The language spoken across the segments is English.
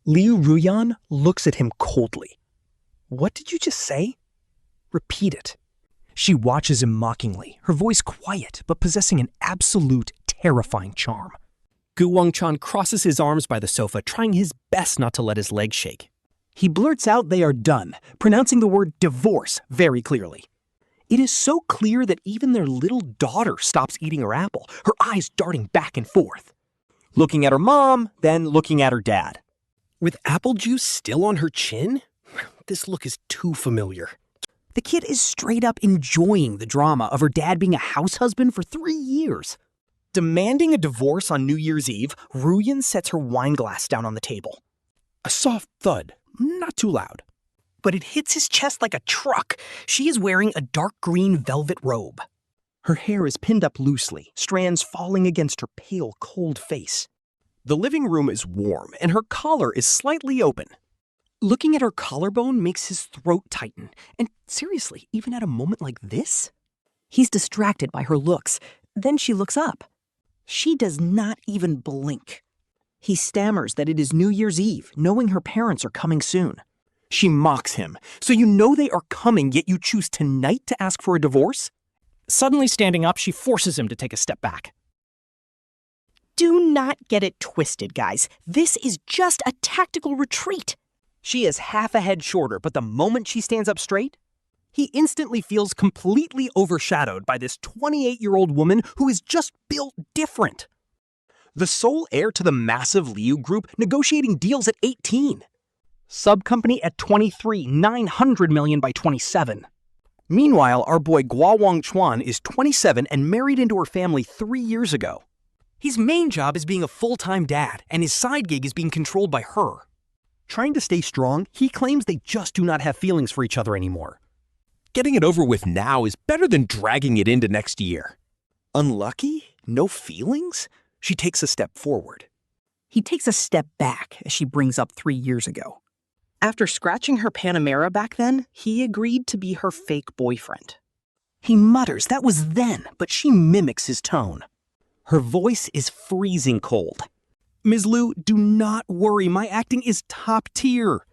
Liu Ruyan looks at him coldly. What did you just say? Repeat it. She watches him mockingly, her voice quiet but possessing an absolute terrifying charm. Gu Wangchuan crosses his arms by the sofa, trying his best not to let his legs shake. He blurts out they are done, pronouncing the word divorce very clearly. It is so clear that even their little daughter stops eating her apple, her eyes darting back and forth. Looking at her mom, then looking at her dad. With apple juice still on her chin? This look is too familiar. The kid is straight up enjoying the drama of her dad being a house husband for 3 years. Demanding a divorce on New Year's Eve, Ruyan sets her wine glass down on the table. A soft thud, not too loud. But it hits his chest like a truck. She is wearing a dark green velvet robe. Her hair is pinned up loosely, strands falling against her pale, cold face. The living room is warm, and her collar is slightly open. Looking at her collarbone makes his throat tighten. And seriously, even at a moment like this? He's distracted by her looks. Then she looks up. She does not even blink. He stammers that it is New Year's Eve, knowing her parents are coming soon. She mocks him. So you know they are coming, yet you choose tonight to ask for a divorce? Suddenly standing up, she forces him to take a step back. Do not get it twisted, guys. This is just a tactical retreat. She is half a head shorter, but the moment she stands up straight, he instantly feels completely overshadowed by this 28-year-old woman who is just built different. The sole heir to the massive Liu Group negotiating deals at 18. Subcompany at 23, 900 million by 27. Meanwhile, our boy Gu Wangchuan is 27 and married into her family 3 years ago. His main job is being a full-time dad, and his side gig is being controlled by her. Trying to stay strong, he claims they just do not have feelings for each other anymore. Getting it over with now is better than dragging it into next year. Unlucky? No feelings? She takes a step forward. He takes a step back as she brings up 3 years ago. After scratching her Panamera back then, he agreed to be her fake boyfriend. He mutters that was then, but she mimics his tone. Her voice is freezing cold. Ms. Liu, do not worry, my acting is top tier.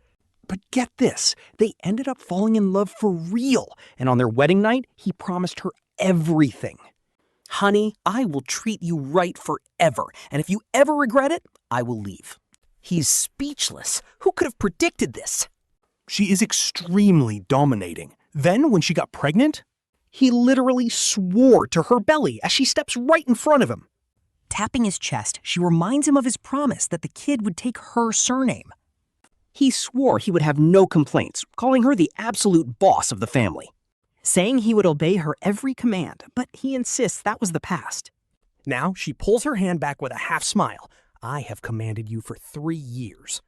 But get this, they ended up falling in love for real, and on their wedding night, he promised her everything. Honey, I will treat you right forever, and if you ever regret it, I will leave. He's speechless. Who could have predicted this? She is extremely dominating. Then, when she got pregnant, he literally swore to her belly as she steps right in front of him. Tapping his chest, she reminds him of his promise that the kid would take her surname. He swore he would have no complaints, calling her the absolute boss of the family. Saying he would obey her every command, but he insists that was the past. Now she pulls her hand back with a half smile. I have commanded you for 3 years.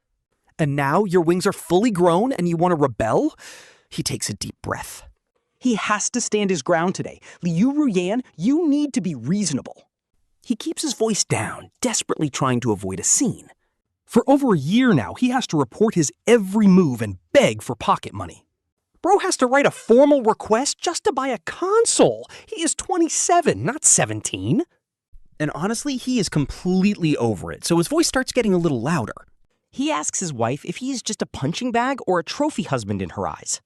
And now your wings are fully grown and you want to rebel? He takes a deep breath. He has to stand his ground today. Liu Ruyan, you need to be reasonable. He keeps his voice down, desperately trying to avoid a scene. For over a year now, he has to report his every move and beg for pocket money. Bro has to write a formal request just to buy a console. He is 27, not 17. And honestly, he is completely over it, so his voice starts getting a little louder. He asks his wife if he is just a punching bag or a trophy husband in her eyes.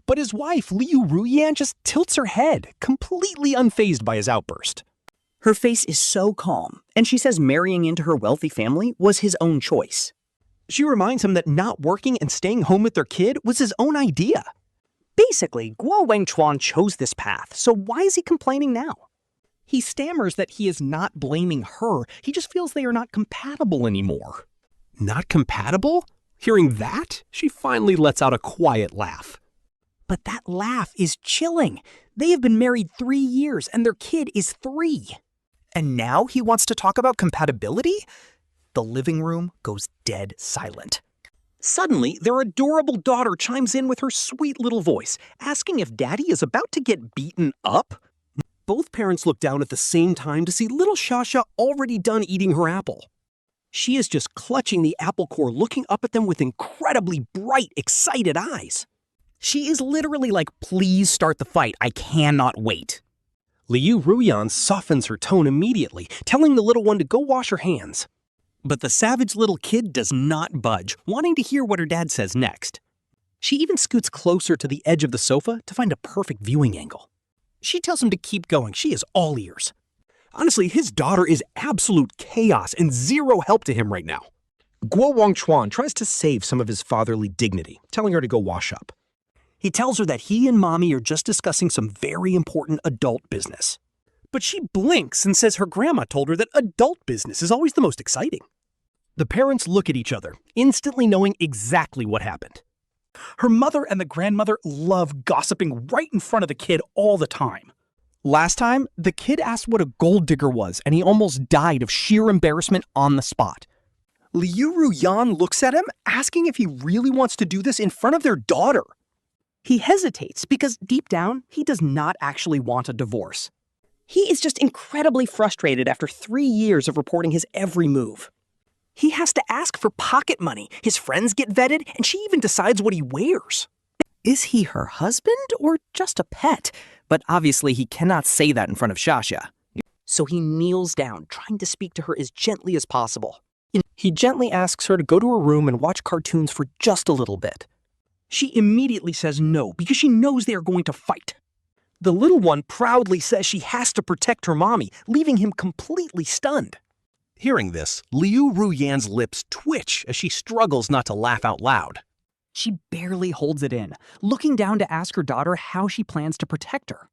But his wife, Liu Ruyan, just tilts her head, completely unfazed by his outburst. Her face is so calm, and she says marrying into her wealthy family was his own choice. She reminds him that not working and staying home with their kid was his own idea. Basically, Gu Wangchuan chose this path, so why is he complaining now? He stammers that he is not blaming her, he just feels they are not compatible anymore. Not compatible? Hearing that, she finally lets out a quiet laugh. But that laugh is chilling. They have been married 3 years and their kid is 3. And now he wants to talk about compatibility? The living room goes dead silent. Suddenly, their adorable daughter chimes in with her sweet little voice, asking if Daddy is about to get beaten up. Both parents look down at the same time to see little Xiaxia already done eating her apple. She is just clutching the apple core, looking up at them with incredibly bright, excited eyes. She is literally like, please start the fight, I cannot wait. Liu Ruyan softens her tone immediately, telling the little one to go wash her hands. But the savage little kid does not budge, wanting to hear what her dad says next. She even scoots closer to the edge of the sofa to find a perfect viewing angle. She tells him to keep going. She is all ears. Honestly, his daughter is absolute chaos and zero help to him right now. Gu Wangchuan tries to save some of his fatherly dignity, telling her to go wash up. He tells her that he and Mommy are just discussing some very important adult business. But she blinks and says her grandma told her that adult business is always the most exciting. The parents look at each other, instantly knowing exactly what happened. Her mother and the grandmother love gossiping right in front of the kid all the time. Last time, the kid asked what a gold digger was, and he almost died of sheer embarrassment on the spot. Liu Ruyan looks at him, asking if he really wants to do this in front of their daughter. He hesitates because deep down, he does not actually want a divorce. He is just incredibly frustrated after 3 years of reporting his every move. He has to ask for pocket money, his friends get vetted, and she even decides what he wears. Is he her husband or just a pet? But obviously he cannot say that in front of Xiaxia. So he kneels down, trying to speak to her as gently as possible. He gently asks her to go to her room and watch cartoons for just a little bit. She immediately says no because she knows they are going to fight. The little one proudly says she has to protect her mommy, leaving him completely stunned. Hearing this, Liu Ruyan's lips twitch as she struggles not to laugh out loud. She barely holds it in, looking down to ask her daughter how she plans to protect her.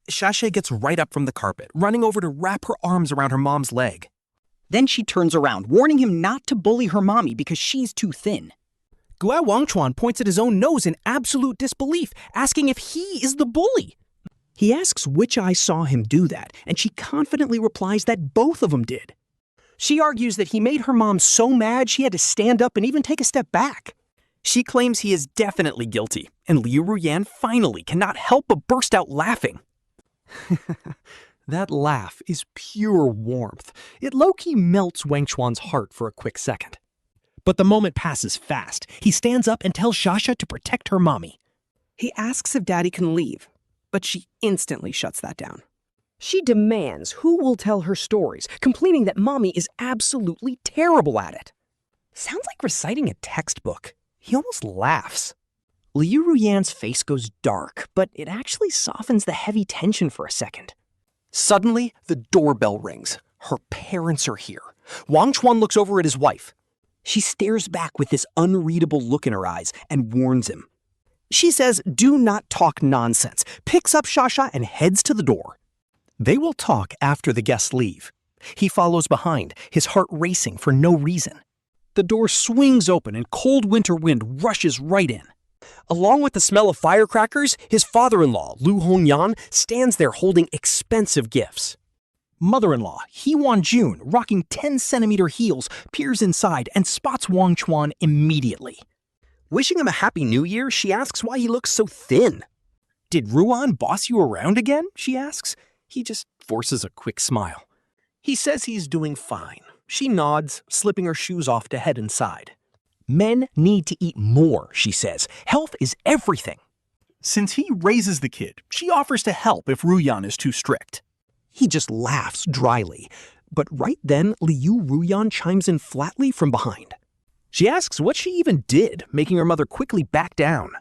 Xiaxia gets right up from the carpet, running over to wrap her arms around her mom's leg. Then she turns around, warning him not to bully her mommy because she's too thin. Gu Wangchuan points at his own nose in absolute disbelief, asking if he is the bully. He asks which eye saw him do that, and she confidently replies that both of them did. She argues that he made her mom so mad she had to stand up and even take a step back. She claims he is definitely guilty, and Liu Ruyan finally cannot help but burst out laughing. That laugh is pure warmth. It low-key melts Wangchuan's heart for a quick second. But the moment passes fast. He stands up and tells Xiaxia to protect her mommy. He asks if Daddy can leave, but she instantly shuts that down. She demands who will tell her stories, complaining that Mommy is absolutely terrible at it. Sounds like reciting a textbook. He almost laughs. Liu Ruyan's face goes dark, but it actually softens the heavy tension for a second. Suddenly, the doorbell rings. Her parents are here. Wangchuan looks over at his wife. She stares back with this unreadable look in her eyes and warns him. She says, "Do not talk nonsense," picks up Xiaxia and heads to the door. They will talk after the guests leave. He follows behind, his heart racing for no reason. The door swings open and cold winter wind rushes right in. Along with the smell of firecrackers, his father-in-law, Liu Hongyan, stands there holding expensive gifts. Mother-in-law, He Wanjun, rocking 10-centimeter heels, peers inside and spots Wangchuan immediately. Wishing him a happy new year, she asks why he looks so thin. "Did Ruan boss you around again?" she asks. He just forces a quick smile. He says he's doing fine. She nods, slipping her shoes off to head inside. "Men need to eat more," she says. "Health is everything." Since he raises the kid, she offers to help if Ruyan is too strict. He just laughs dryly. But right then, Liu Ruyan chimes in flatly from behind. She asks what she even did, making her mother quickly back down.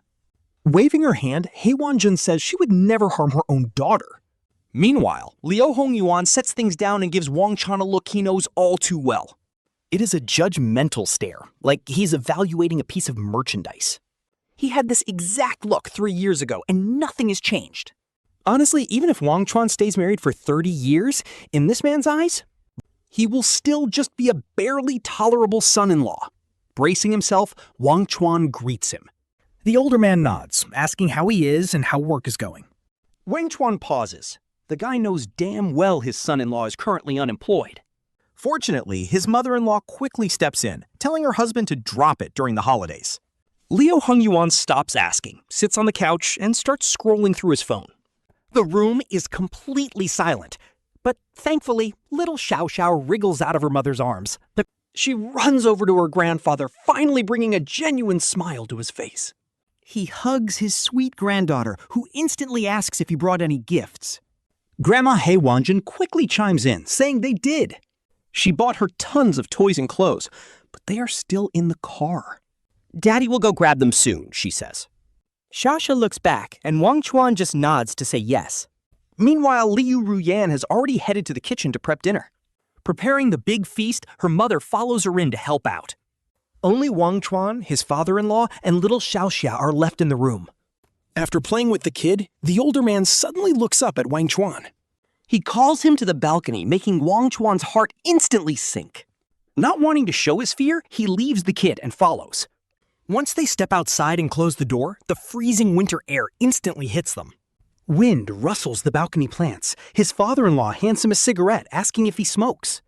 Waving her hand, He Wanjun says she would never harm her own daughter. Meanwhile, Liu Hongyuan sets things down and gives Wangchuan a look he knows all too well. It is a judgmental stare, like he's evaluating a piece of merchandise. He had this exact look 3 years ago, and nothing has changed. Honestly, even if Wangchuan stays married for 30 years, in this man's eyes, he will still just be a barely tolerable son-in-law. Bracing himself, Wangchuan greets him. The older man nods, asking how he is and how work is going. Wangchuan pauses. The guy knows damn well his son-in-law is currently unemployed. Fortunately, his mother-in-law quickly steps in, telling her husband to drop it during the holidays. Liu Hongyuan stops asking, sits on the couch, and starts scrolling through his phone. The room is completely silent, but thankfully, little Xiaoxiao wriggles out of her mother's arms. She runs over to her grandfather, finally bringing a genuine smile to his face. He hugs his sweet granddaughter, who instantly asks if he brought any gifts. Grandma He Wanjun quickly chimes in, saying they did. She bought her tons of toys and clothes, but they are still in the car. Daddy will go grab them soon, she says. Xiaxia looks back, and Wangchuan just nods to say yes. Meanwhile, Liu Ruyan has already headed to the kitchen to prep dinner. Preparing the big feast, her mother follows her in to help out. Only Wangchuan, his father-in-law, and little Xiaxia are left in the room. After playing with the kid, the older man suddenly looks up at Wangchuan. He calls him to the balcony, making Wangchuan's heart instantly sink. Not wanting to show his fear, he leaves the kid and follows. Once they step outside and close the door, the freezing winter air instantly hits them. Wind rustles the balcony plants. His father-in-law hands him a cigarette, asking if he smokes.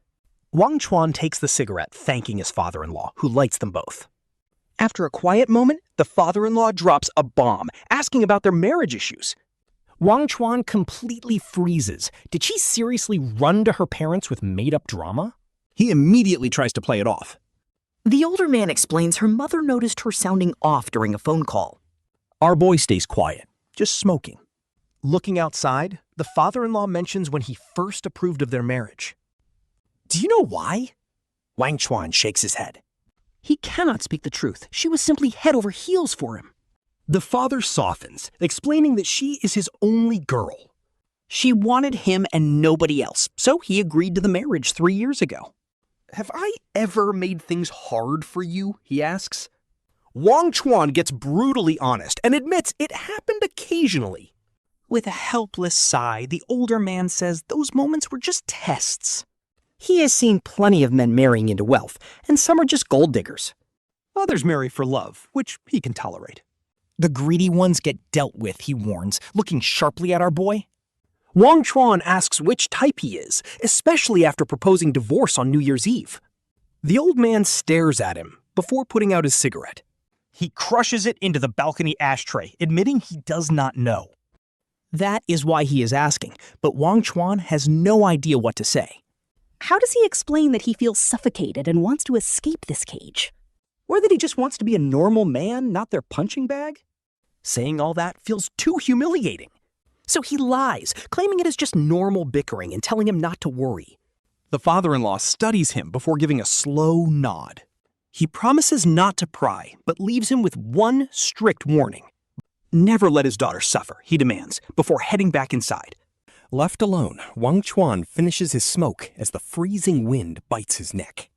Wangchuan takes the cigarette, thanking his father-in-law, who lights them both. After a quiet moment, the father-in-law drops a bomb, asking about their marriage issues. Wangchuan completely freezes. Did she seriously run to her parents with made-up drama? He immediately tries to play it off. The older man explains her mother noticed her sounding off during a phone call. Our boy stays quiet, just smoking. Looking outside, the father-in-law mentions when he first approved of their marriage. Do you know why? Wangchuan shakes his head. He cannot speak the truth. She was simply head over heels for him. The father softens, explaining that she is his only girl. She wanted him and nobody else, so he agreed to the marriage 3 years ago. Have I ever made things hard for you? He asks. Wangchuan gets brutally honest and admits it happened occasionally. With a helpless sigh, the older man says those moments were just tests. He has seen plenty of men marrying into wealth, and some are just gold diggers. Others marry for love, which he can tolerate. The greedy ones get dealt with, he warns, looking sharply at our boy. Wangchuan asks which type he is, especially after proposing divorce on New Year's Eve. The old man stares at him before putting out his cigarette. He crushes it into the balcony ashtray, admitting he does not know. That is why he is asking, but Wangchuan has no idea what to say. How does he explain that he feels suffocated and wants to escape this cage? Or that he just wants to be a normal man, not their punching bag? Saying all that feels too humiliating. So he lies, claiming it is just normal bickering and telling him not to worry. The father-in-law studies him before giving a slow nod. He promises not to pry, but leaves him with one strict warning. Never let his daughter suffer, he demands, before heading back inside. Left alone, Wangchuan finishes his smoke as the freezing wind bites his neck.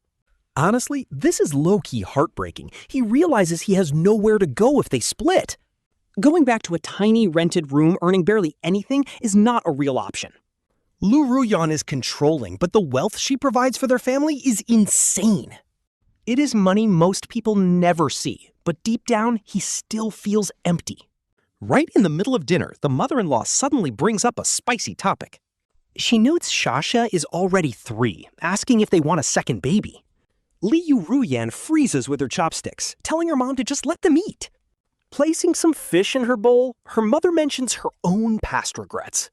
Honestly, this is low-key heartbreaking. He realizes he has nowhere to go if they split. Going back to a tiny rented room earning barely anything is not a real option. Liu Ruyan is controlling, but the wealth she provides for their family is insane. It is money most people never see, but deep down, he still feels empty. Right in the middle of dinner, the mother-in-law suddenly brings up a spicy topic. She notes Xiaxia is already 3, asking if they want a second baby. Liu Ruyan freezes with her chopsticks, telling her mom to just let them eat. Placing some fish in her bowl, her mother mentions her own past regrets.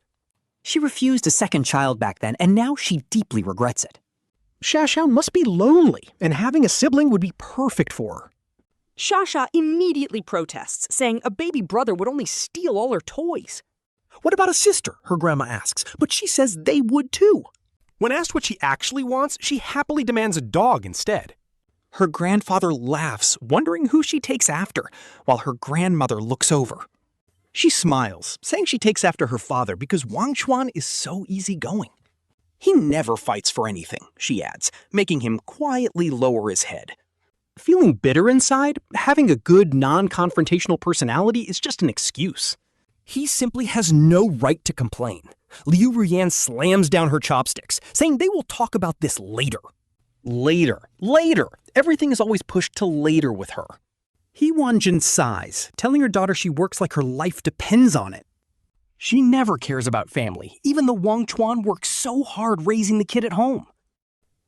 She refused a second child back then, and now she deeply regrets it. Xiaxia must be lonely, and having a sibling would be perfect for her. Xiaxia immediately protests, saying a baby brother would only steal all her toys. What about a sister? Her grandma asks, but she says they would too. When asked what she actually wants, she happily demands a dog instead. Her grandfather laughs, wondering who she takes after, while her grandmother looks over. She smiles, saying she takes after her father because Wangchuan is so easygoing. He never fights for anything, she adds, making him quietly lower his head. Feeling bitter inside, having a good non-confrontational personality is just an excuse. He simply has no right to complain. Liu Ruyan slams down her chopsticks, saying they will talk about this later. Later. Everything is always pushed to later with her. He Wanjin sighs, telling her daughter she works like her life depends on it. She never cares about family, even though Wangchuan works so hard raising the kid at home.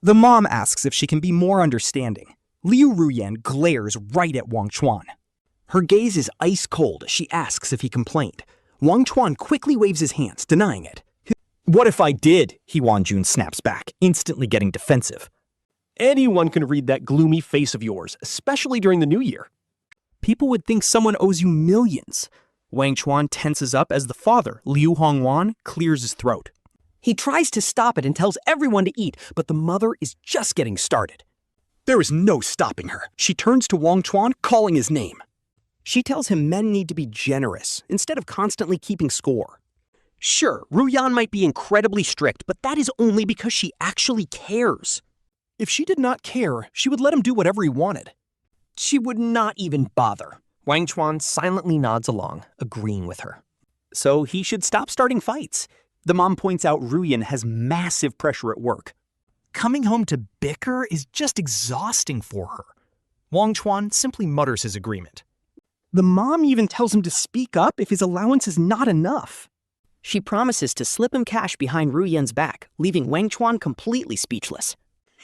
The mom asks if she can be more understanding. Liu Ruyan glares right at Wangchuan. Her gaze is ice cold as she asks if he complained. Wangchuan quickly waves his hands, denying it. What if I did? He Wanjun snaps back, instantly getting defensive. Anyone can read that gloomy face of yours, especially during the new year. People would think someone owes you millions. Wangchuan tenses up as the father, Liu Hongwan, clears his throat. He tries to stop it and tells everyone to eat, but the mother is just getting started. There is no stopping her. She turns to Wangchuan, calling his name. She tells him men need to be generous instead of constantly keeping score. Sure, Ruyan might be incredibly strict, but that is only because she actually cares. If she did not care, she would let him do whatever he wanted. She would not even bother. Wangchuan silently nods along, agreeing with her. So he should stop starting fights. The mom points out Ruyan has massive pressure at work. Coming home to bicker is just exhausting for her. Wangchuan simply mutters his agreement. The mom even tells him to speak up if his allowance is not enough. She promises to slip him cash behind Ruyan's back, leaving Wangchuan completely speechless.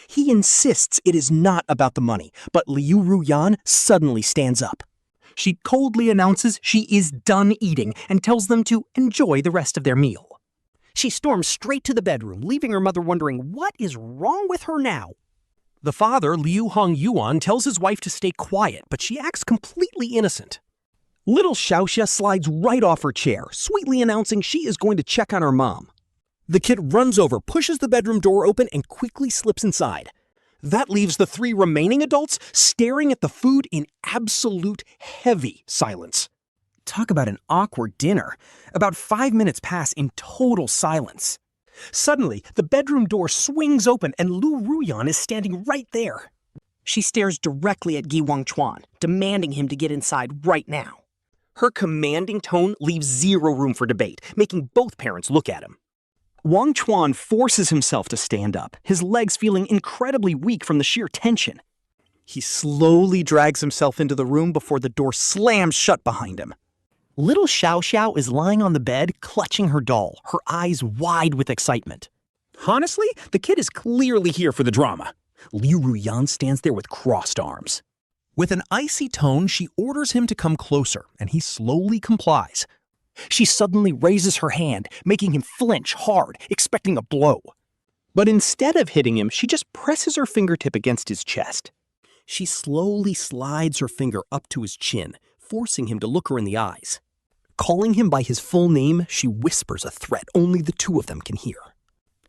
He insists it is not about the money, but Liu Ruyan suddenly stands up. She coldly announces she is done eating and tells them to enjoy the rest of their meal. She storms straight to the bedroom, leaving her mother wondering what is wrong with her now. The father, Liu Yuan, tells his wife to stay quiet, but she acts completely innocent. Little Xiaxia slides right off her chair, sweetly announcing she is going to check on her mom. The kid runs over, pushes the bedroom door open, and quickly slips inside. That leaves the 3 remaining adults staring at the food in absolute heavy silence. Talk about an awkward dinner. About 5 minutes pass in total silence. Suddenly, the bedroom door swings open and Liu Ruyan is standing right there. She stares directly at Gu Wangchuan, demanding him to get inside right now. Her commanding tone leaves zero room for debate, making both parents look at him. Wangchuan forces himself to stand up, his legs feeling incredibly weak from the sheer tension. He slowly drags himself into the room before the door slams shut behind him. Little Xiaxia is lying on the bed, clutching her doll, her eyes wide with excitement. Honestly, the kid is clearly here for the drama. Liu Ruyan stands there with crossed arms. With an icy tone, she orders him to come closer, and he slowly complies. She suddenly raises her hand, making him flinch hard, expecting a blow. But instead of hitting him, she just presses her fingertip against his chest. She slowly slides her finger up to his chin, forcing him to look her in the eyes. Calling him by his full name, she whispers a threat only the two of them can hear.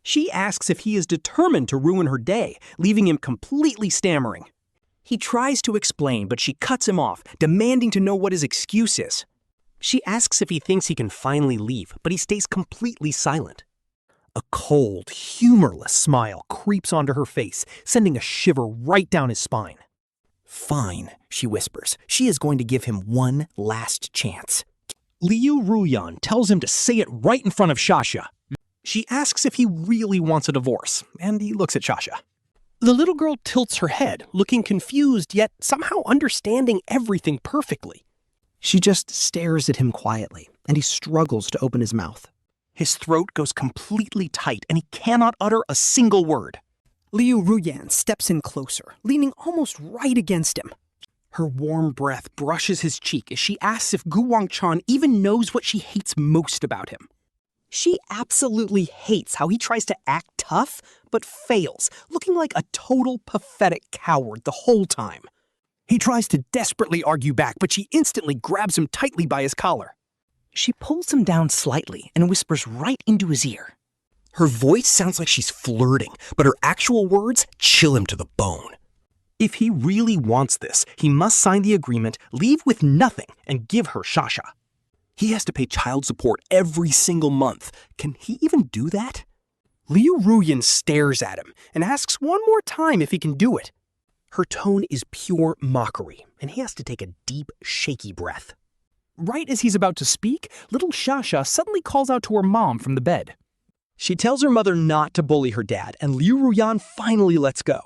She asks if he is determined to ruin her day, leaving him completely stammering. He tries to explain, but she cuts him off, demanding to know what his excuse is. She asks if he thinks he can finally leave, but he stays completely silent. A cold, humorless smile creeps onto her face, sending a shiver right down his spine. Fine, she whispers. She is going to give him one last chance. Liu Ruyan tells him to say it right in front of Xiaxia. She asks if he really wants a divorce, and he looks at Xiaxia. The little girl tilts her head, looking confused yet somehow understanding everything perfectly. She just stares at him quietly, and he struggles to open his mouth. His throat goes completely tight, and he cannot utter a single word. Liu Ruyan steps in closer, leaning almost right against him. Her warm breath brushes his cheek as she asks if Gu Wangchuan even knows what she hates most about him. She absolutely hates how he tries to act tough, but fails, looking like a total pathetic coward the whole time. He tries to desperately argue back, but she instantly grabs him tightly by his collar. She pulls him down slightly and whispers right into his ear. Her voice sounds like she's flirting, but her actual words chill him to the bone. If he really wants this, he must sign the agreement, leave with nothing, and give her Xiaxia. He has to pay child support every single month. Can he even do that? Liu Ruyan stares at him and asks one more time if he can do it. Her tone is pure mockery, and he has to take a deep, shaky breath. Right as he's about to speak, little Xiaxia suddenly calls out to her mom from the bed. She tells her mother not to bully her dad, and Liu Ruyan finally lets go.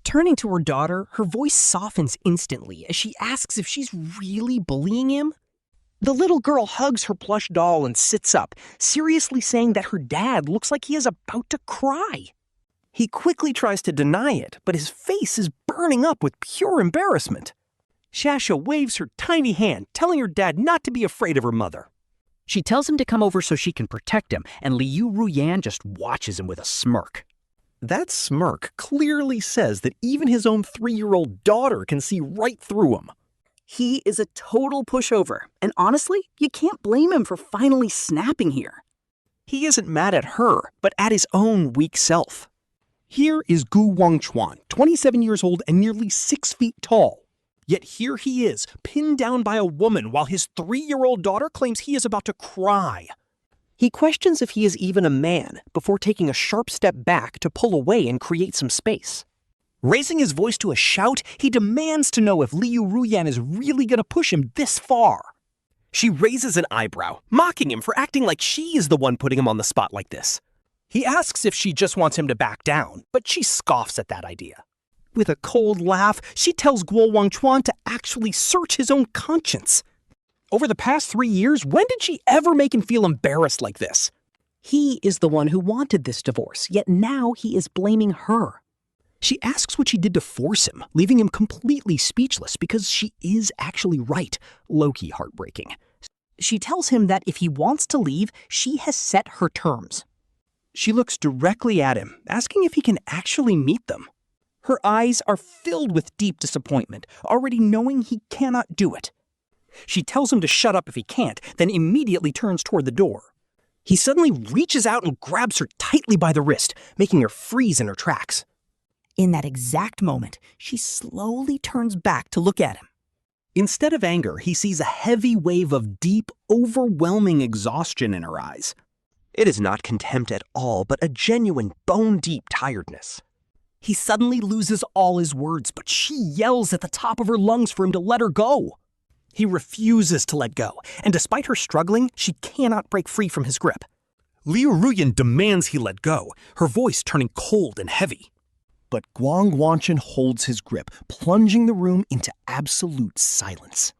Turning to her daughter, her voice softens instantly as she asks if she's really bullying him. The little girl hugs her plush doll and sits up, seriously saying that her dad looks like he is about to cry. He quickly tries to deny it, but his face is burning up with pure embarrassment. Xiaxia waves her tiny hand, telling her dad not to be afraid of her mother. She tells him to come over so she can protect him, and Liu Ruyan just watches him with a smirk. That smirk clearly says that even his own 3-year-old daughter can see right through him. He is a total pushover, and honestly, you can't blame him for finally snapping here. He isn't mad at her, but at his own weak self. Here is Gu Wangchuan, 27 years old and nearly 6 feet tall. Yet here he is, pinned down by a woman while his 3-year-old daughter claims he is about to cry. He questions if he is even a man before taking a sharp step back to pull away and create some space. Raising his voice to a shout, he demands to know if Liu Ruyan is really going to push him this far. She raises an eyebrow, mocking him for acting like she is the one putting him on the spot like this. He asks if she just wants him to back down, but she scoffs at that idea. With a cold laugh, she tells Gu Wangchuan to actually search his own conscience. Over the past 3 years, when did she ever make him feel embarrassed like this? He is the one who wanted this divorce, yet now he is blaming her. She asks what she did to force him, leaving him completely speechless because she is actually right. Low-key heartbreaking. She tells him that if he wants to leave, she has set her terms. She looks directly at him, asking if he can actually meet them. Her eyes are filled with deep disappointment, already knowing he cannot do it. She tells him to shut up if he can't, then immediately turns toward the door. He suddenly reaches out and grabs her tightly by the wrist, making her freeze in her tracks. In that exact moment, she slowly turns back to look at him. Instead of anger, he sees a heavy wave of deep, overwhelming exhaustion in her eyes. It is not contempt at all, but a genuine bone-deep tiredness. He suddenly loses all his words, but she yells at the top of her lungs for him to let her go. He refuses to let go, and despite her struggling, she cannot break free from his grip. Liu Ruyan demands he let go, her voice turning cold and heavy. But Gu Wangchuan holds his grip, plunging the room into absolute silence.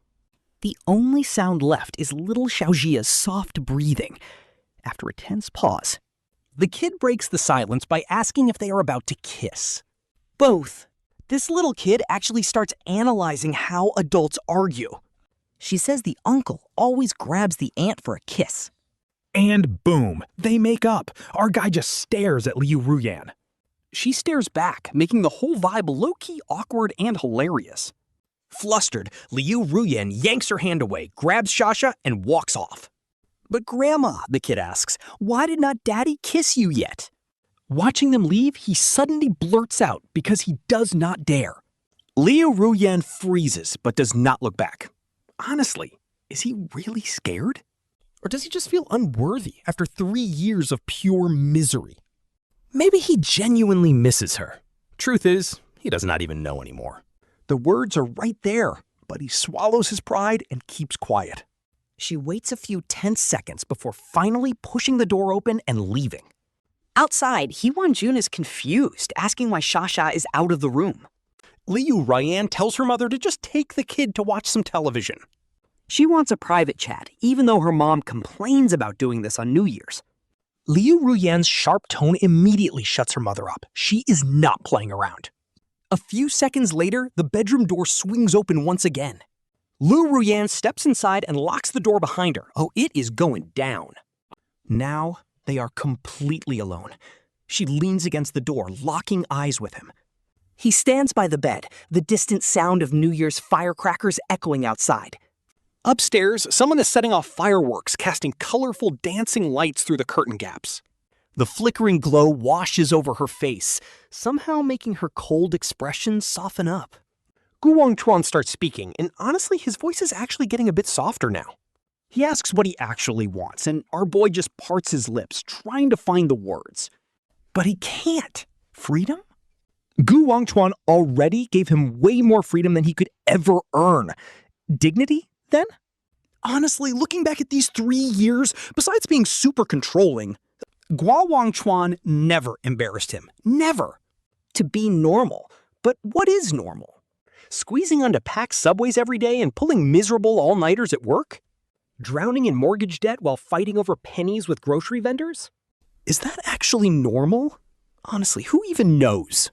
The only sound left is little Xiaxia's soft breathing. After a tense pause, the kid breaks the silence by asking if they are about to kiss. both. This little kid actually starts analyzing how adults argue. She says the uncle always grabs the aunt for a kiss. And boom, they make up. Our guy just stares at Liu Ruyan. She stares back, making the whole vibe low-key awkward and hilarious. Flustered, Liu Ruyan yanks her hand away, grabs Xiaxia, and walks off. "But Grandma," the kid asks, "why did not Daddy kiss you yet?" Watching them leave, he suddenly blurts out because he does not dare. Liu Ruyan freezes, but does not look back. Honestly, is he really scared? Or does he just feel unworthy after 3 years of pure misery? Maybe he genuinely misses her. Truth is, he does not even know anymore. The words are right there, but he swallows his pride and keeps quiet. She waits a few tense seconds before finally pushing the door open and leaving. Outside, Gu Wangchuan is confused, asking why Xiaxia is out of the room. Liu Ruyan tells her mother to just take the kid to watch some television. She wants a private chat, even though her mom complains about doing this on New Year's. Liu Ruyan's sharp tone immediately shuts her mother up. She is not playing around. A few seconds later, the bedroom door swings open once again. Liu Ruyan steps inside and locks the door behind her. Oh, it is going down. Now, they are completely alone. She leans against the door, locking eyes with him. He stands by the bed, the distant sound of New Year's firecrackers echoing outside. Upstairs, someone is setting off fireworks, casting colorful dancing lights through the curtain gaps. The flickering glow washes over her face, somehow making her cold expression soften up. Gu Wangchuan starts speaking, and honestly, his voice is actually getting a bit softer now. He asks what he actually wants, and our boy just parts his lips, trying to find the words. But he can't. Freedom? Gu Wangchuan already gave him way more freedom than he could ever earn. Dignity, then? Honestly, looking back at these 3 years, besides being super controlling, Gu Wangchuan never embarrassed him. Never. To be normal. But what is normal? Squeezing onto packed subways every day and pulling miserable all-nighters at work? Drowning in mortgage debt while fighting over pennies with grocery vendors? Is that actually normal? Honestly, who even knows?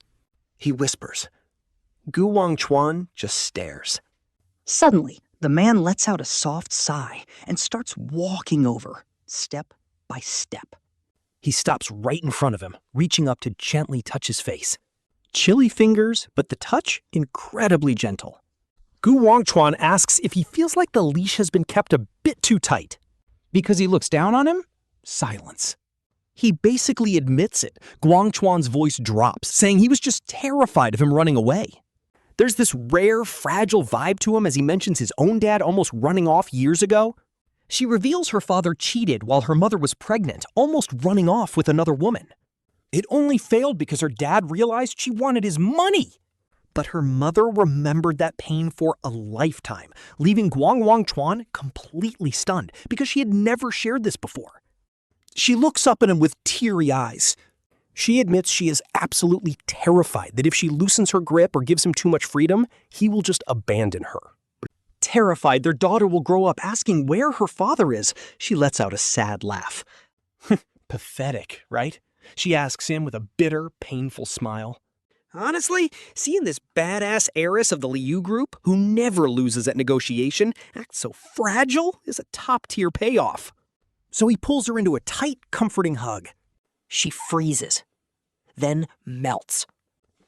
He whispers. Gu Wangchuan just stares. Suddenly, the man lets out a soft sigh and starts walking over, step by step. He stops right in front of him, reaching up to gently touch his face. Chilly fingers, but the touch incredibly gentle. Gu Wangchuan asks if he feels like the leash has been kept a bit too tight. Because he looks down on him? Silence. He basically admits it. Gu Wangchuan's voice drops, saying he was just terrified of him running away. There's this rare, fragile vibe to him as he mentions his own dad almost running off years ago. She reveals her father cheated while her mother was pregnant, almost running off with another woman. It only failed because her dad realized she wanted his money. But her mother remembered that pain for a lifetime, leaving Gu Wangchuan completely stunned because she had never shared this before. She looks up at him with teary eyes. She admits she is absolutely terrified that if she loosens her grip or gives him too much freedom, he will just abandon her. Terrified their daughter will grow up asking where her father is, she lets out a sad laugh. Pathetic, right? She asks him with a bitter, painful smile. Honestly, seeing this badass heiress of the Liu Group, who never loses at negotiation, act so fragile is a top-tier payoff. So he pulls her into a tight, comforting hug. She freezes, then melts.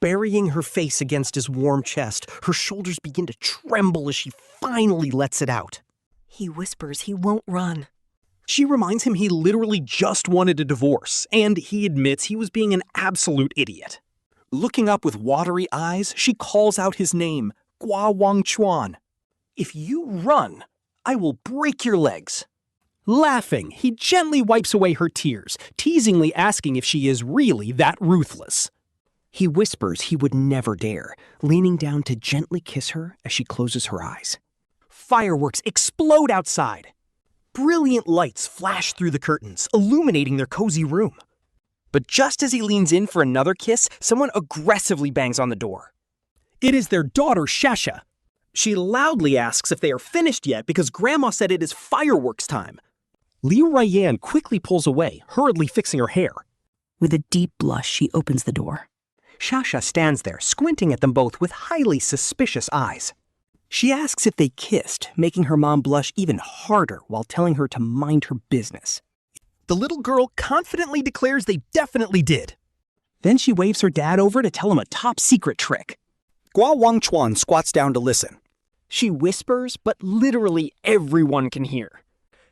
Burying her face against his warm chest, her shoulders begin to tremble as she finally lets it out. He whispers he won't run. She reminds him he literally just wanted a divorce, and he admits he was being an absolute idiot. Looking up with watery eyes, she calls out his name, Gu Wangchuan. If you run, I will break your legs. Laughing, he gently wipes away her tears, teasingly asking if she is really that ruthless. He whispers he would never dare, leaning down to gently kiss her as she closes her eyes. Fireworks explode outside. Brilliant lights flash through the curtains, illuminating their cozy room. But just as he leans in for another kiss, someone aggressively bangs on the door. It is their daughter, Xiaxia. She loudly asks if they are finished yet because Grandma said it is fireworks time. Liu Ruyan quickly pulls away, hurriedly fixing her hair. With a deep blush, she opens the door. Xiaxia stands there, squinting at them both with highly suspicious eyes. She asks if they kissed, making her mom blush even harder while telling her to mind her business. The little girl confidently declares they definitely did. Then she waves her dad over to tell him a top-secret trick. Gu Wangchuan squats down to listen. She whispers, but literally everyone can hear.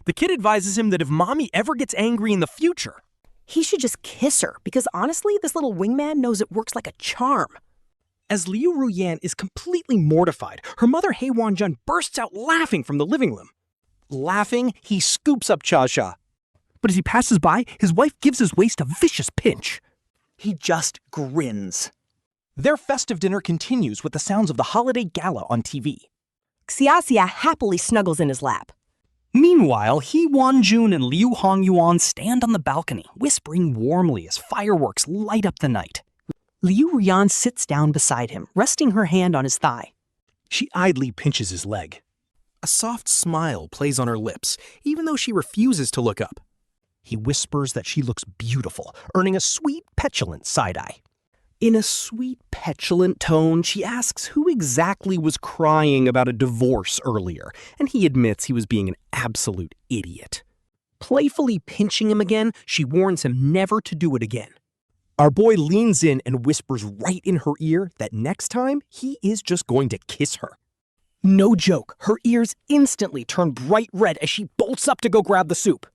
The kid advises him that if mommy ever gets angry in the future, He should just kiss her, because honestly, this little wingman knows it works like a charm. as Liu Ruyan is completely mortified, her mother Hei Wanjun bursts out laughing from the living room. Laughing, he scoops up Xiaxia. But as he passes by, his wife gives his waist a vicious pinch. He just grins. Their festive dinner continues with the sounds of the holiday gala on TV. Xiaxia happily snuggles in his lap. Meanwhile, He Wanjun and Liu Hongyuan stand on the balcony, whispering warmly as fireworks light up the night. Liu Ruyan sits down beside him, resting her hand on his thigh. She idly pinches his leg. A soft smile plays on her lips, even though she refuses to look up. He whispers that she looks beautiful, earning a sweet, petulant side-eye. In a sweet, petulant tone, she asks who exactly was crying about a divorce earlier, and he admits he was being an absolute idiot. Playfully pinching him again, she warns him never to do it again. Our boy leans in and whispers right in her ear that next time, he is just going to kiss her. No joke, her ears instantly turn bright red as she bolts up to go grab the soup.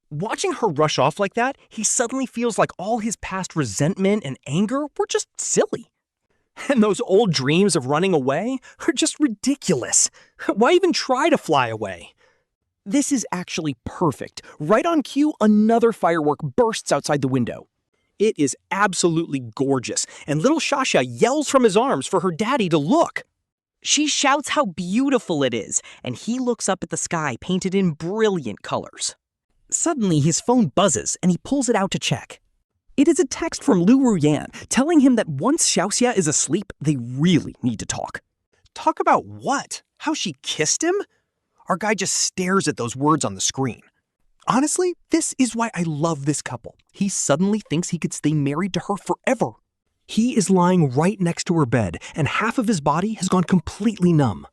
Watching her rush off like that, he suddenly feels like all his past resentment and anger were just silly. And those old dreams of running away are just ridiculous. Why even try to fly away? This is actually perfect. Right on cue, another firework bursts outside the window. It is absolutely gorgeous, and little Xiaxia yells from his arms for her daddy to look. She shouts how beautiful it is, and he looks up at the sky painted in brilliant colors. Suddenly, his phone buzzes, and he pulls it out to check. It is a text from Liu Ruyan telling him that once Xiaxia is asleep, they really need to talk. Talk about what? How she kissed him? Our guy just stares at those words on the screen. Honestly, this is why I love this couple. He suddenly thinks he could stay married to her forever. He is lying right next to her bed, and half of his body has gone completely numb.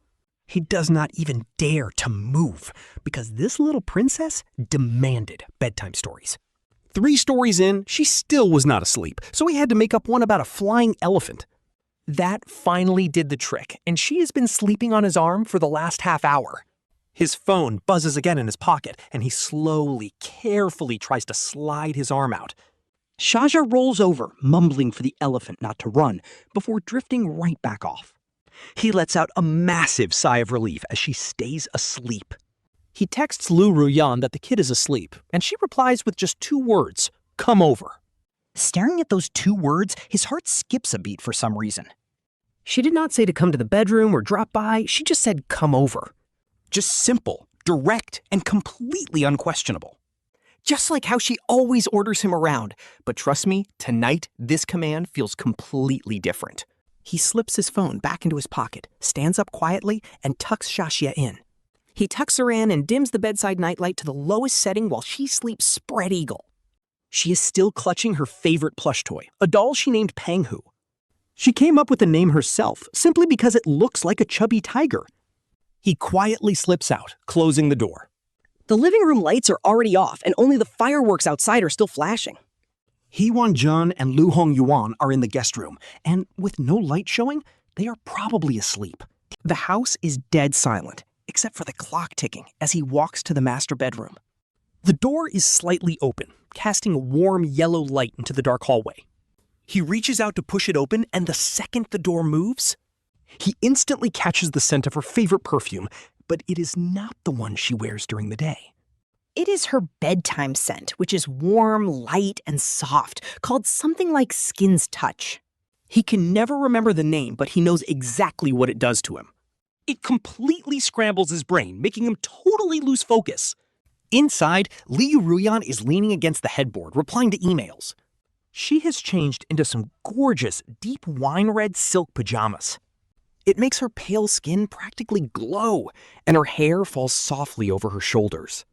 He does not even dare to move, because this little princess demanded bedtime stories. 3 stories in, she still was not asleep, so he had to make up one about a flying elephant. That finally did the trick, and she has been sleeping on his arm for the last half hour. His phone buzzes again in his pocket, and he slowly, carefully tries to slide his arm out. Xiaxia rolls over, mumbling for the elephant not to run, before drifting right back off. He lets out a massive sigh of relief as she stays asleep. He texts Liu Ruyan that the kid is asleep, and she replies with just 2 words, "Come over." Staring at those 2 words, his heart skips a beat for some reason. She did not say to come to the bedroom or drop by, she just said come over. Just simple, direct, and completely unquestionable. Just like how she always orders him around. But trust me, tonight this command feels completely different. He slips his phone back into his pocket, stands up quietly, and tucks Xiaxia in. He tucks her in and dims the bedside nightlight to the lowest setting while she sleeps spread eagle. She is still clutching her favorite plush toy, a doll she named Panghu. She came up with the name herself, simply because it looks like a chubby tiger. He quietly slips out, closing the door. The living room lights are already off, and only the fireworks outside are still flashing. He Wanjun and Lu Hongyuan are in the guest room, and with no light showing, they are probably asleep. The house is dead silent, except for the clock ticking as he walks to the master bedroom. The door is slightly open, casting a warm yellow light into the dark hallway. He reaches out to push it open, and the second the door moves, he instantly catches the scent of her favorite perfume, but it is not the one she wears during the day. It is her bedtime scent, which is warm, light, and soft, called something like Skin's Touch. He can never remember the name, but he knows exactly what it does to him. It completely scrambles his brain, making him totally lose focus. Inside, Liu Ruyan is leaning against the headboard, replying to emails. She has changed into some gorgeous, deep wine-red silk pajamas. It makes her pale skin practically glow, and her hair falls softly over her shoulders.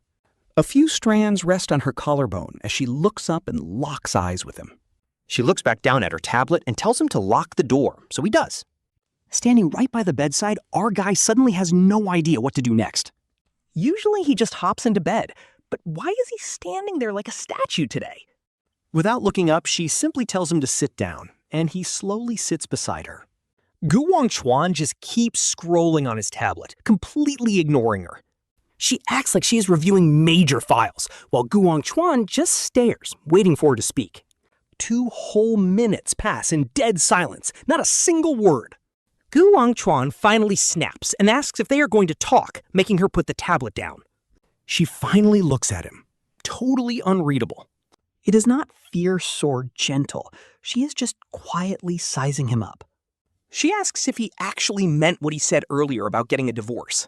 A few strands rest on her collarbone as she looks up and locks eyes with him. She looks back down at her tablet and tells him to lock the door, so he does. Standing right by the bedside, our guy suddenly has no idea what to do next. Usually he just hops into bed, but why is he standing there like a statue today? Without looking up, she simply tells him to sit down, and he slowly sits beside her. Gu Wangchuan just keeps scrolling on his tablet, completely ignoring her. She acts like she is reviewing major files, while Gu Wangchuan just stares, waiting for her to speak. 2 whole minutes pass in dead silence, not a single word. Gu Wangchuan finally snaps and asks if they are going to talk, making her put the tablet down. She finally looks at him, totally unreadable. It is not fierce or gentle. She is just quietly sizing him up. She asks if he actually meant what he said earlier about getting a divorce.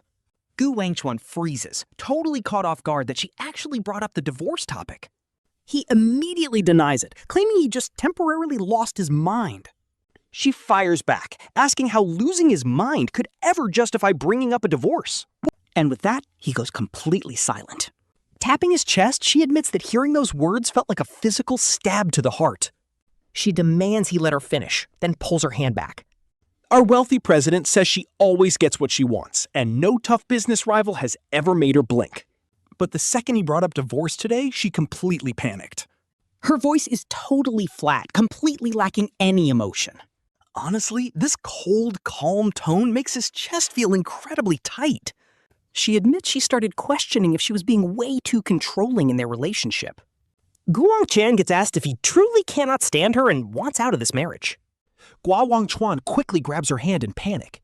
Gu Wangchuan freezes, totally caught off guard that she actually brought up the divorce topic. He immediately denies it, claiming he just temporarily lost his mind. She fires back, asking how losing his mind could ever justify bringing up a divorce. And with that, he goes completely silent. Tapping his chest, she admits that hearing those words felt like a physical stab to the heart. She demands he let her finish, then pulls her hand back. Our wealthy president says she always gets what she wants, and no tough business rival has ever made her blink. But the second he brought up divorce today, she completely panicked. Her voice is totally flat, completely lacking any emotion. Honestly, this cold, calm tone makes his chest feel incredibly tight. She admits she started questioning if she was being way too controlling in their relationship. Gu Wangchuan gets asked if he truly cannot stand her and wants out of this marriage. Gu Wangchuan quickly grabs her hand in panic.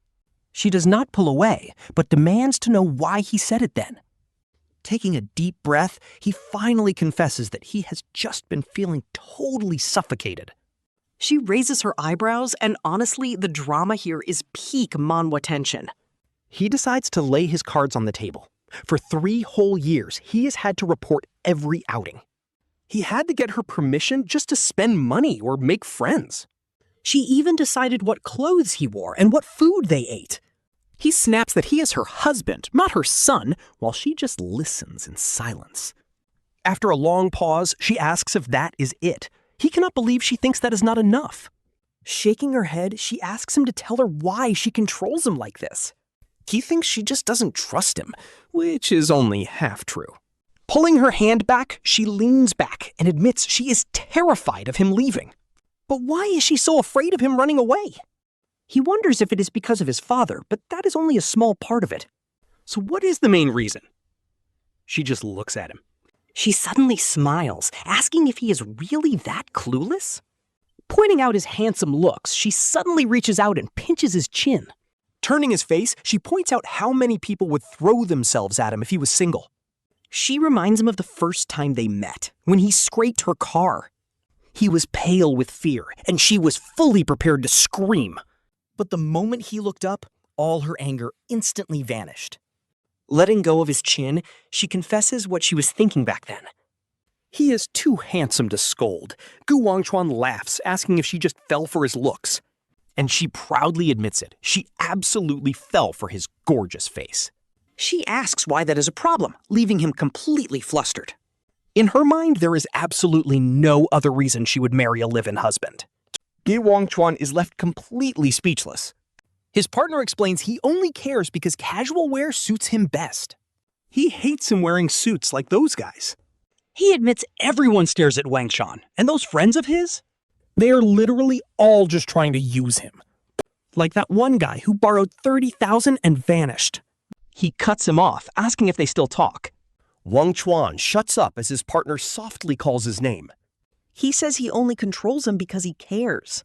She does not pull away, but demands to know why he said it then. Taking a deep breath, he finally confesses that he has just been feeling totally suffocated. She raises her eyebrows, and honestly, the drama here is peak Manhwa tension. He decides to lay his cards on the table. For 3 whole years, he has had to report every outing. He had to get her permission just to spend money or make friends. She even decided what clothes he wore and what food they ate. He snaps that he is her husband, not her son, while she just listens in silence. After a long pause, she asks if that is it. He cannot believe she thinks that is not enough. Shaking her head, she asks him to tell her why she controls him like this. He thinks she just doesn't trust him, which is only half true. Pulling her hand back, she leans back and admits she is terrified of him leaving. But why is she so afraid of him running away? He wonders if it is because of his father, but that is only a small part of it. So what is the main reason? She just looks at him. She suddenly smiles, asking if he is really that clueless. Pointing out his handsome looks, she suddenly reaches out and pinches his chin. Turning his face, she points out how many people would throw themselves at him if he was single. She reminds him of the first time they met, when he scraped her car. He was pale with fear, and she was fully prepared to scream. But the moment he looked up, all her anger instantly vanished. Letting go of his chin, she confesses what she was thinking back then. He is too handsome to scold. Gu Wangchuan laughs, asking if she just fell for his looks. And she proudly admits it. She absolutely fell for his gorgeous face. She asks why that is a problem, leaving him completely flustered. In her mind, there is absolutely no other reason she would marry a live-in husband. Gu Wangchuan is left completely speechless. His partner explains he only cares because casual wear suits him best. He hates him wearing suits like those guys. He admits everyone stares at Wang Shan, and those friends of his? They are literally all just trying to use him. Like that one guy who borrowed 30,000 and vanished. He cuts him off, asking if they still talk. Wang Chuan shuts up as his partner softly calls his name. He says he only controls him because he cares.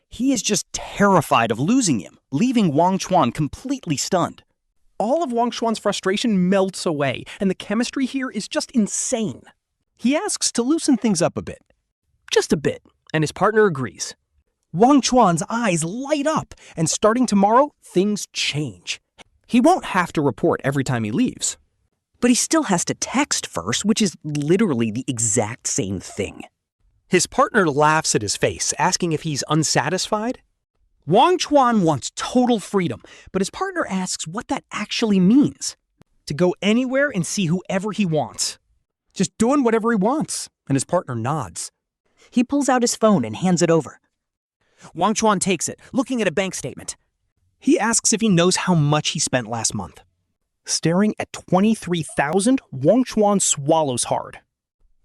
He is just terrified of losing him, leaving Wang Chuan completely stunned. All of Wangchuan's frustration melts away, and the chemistry here is just insane. He asks to loosen things up a bit. Just a bit, and his partner agrees. Wangchuan's eyes light up, and starting tomorrow, things change. He won't have to report every time he leaves. But he still has to text first, which is literally the exact same thing. His partner laughs at his face, asking if he's unsatisfied. Wangchuan wants total freedom, but his partner asks what that actually means. To go anywhere and see whoever he wants. Just doing whatever he wants, and his partner nods. He pulls out his phone and hands it over. Wangchuan takes it, looking at a bank statement. He asks if he knows how much he spent last month. Staring at 23,000, Wangchuan swallows hard.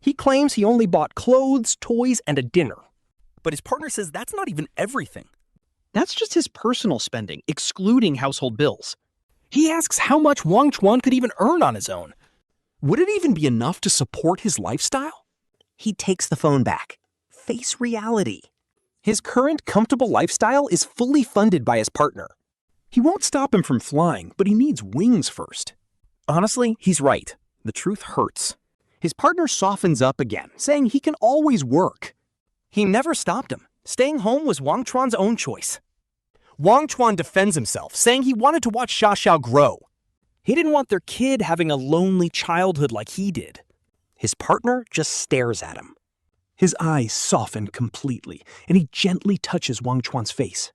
He claims he only bought clothes, toys, and a dinner. But his partner says that's not even everything. That's just his personal spending, excluding household bills. He asks how much Wangchuan could even earn on his own. Would it even be enough to support his lifestyle? He takes the phone back. Face reality. His current comfortable lifestyle is fully funded by his partner. He won't stop him from flying, but he needs wings first. Honestly, he's right. The truth hurts. His partner softens up again, saying he can always work. He never stopped him. Staying home was Wangchuan's own choice. Wangchuan defends himself, saying he wanted to watch Xiaxia grow. He didn't want their kid having a lonely childhood like he did. His partner just stares at him. His eyes soften completely, and he gently touches Wangchuan's face.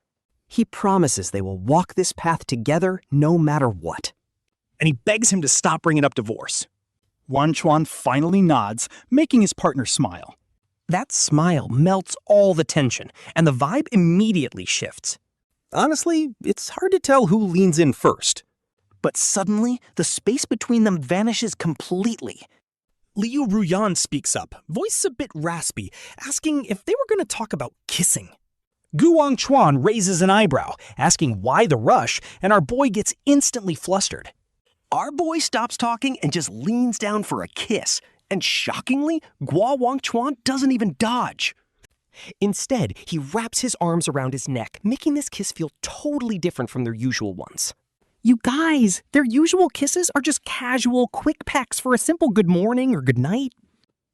He promises they will walk this path together no matter what. And he begs him to stop bringing up divorce. Wangchuan finally nods, making his partner smile. That smile melts all the tension, and the vibe immediately shifts. Honestly, it's hard to tell who leans in first. But suddenly, the space between them vanishes completely. Liu Ruyan speaks up, voice a bit raspy, asking if they were going to talk about kissing. Gu Wangchuan raises an eyebrow, asking why the rush, and our boy gets instantly flustered. Our boy stops talking and just leans down for a kiss, and shockingly, Gu Wangchuan doesn't even dodge. Instead, he wraps his arms around his neck, making this kiss feel totally different from their usual ones. You guys, their usual kisses are just casual, quick pecks for a simple good morning or good night.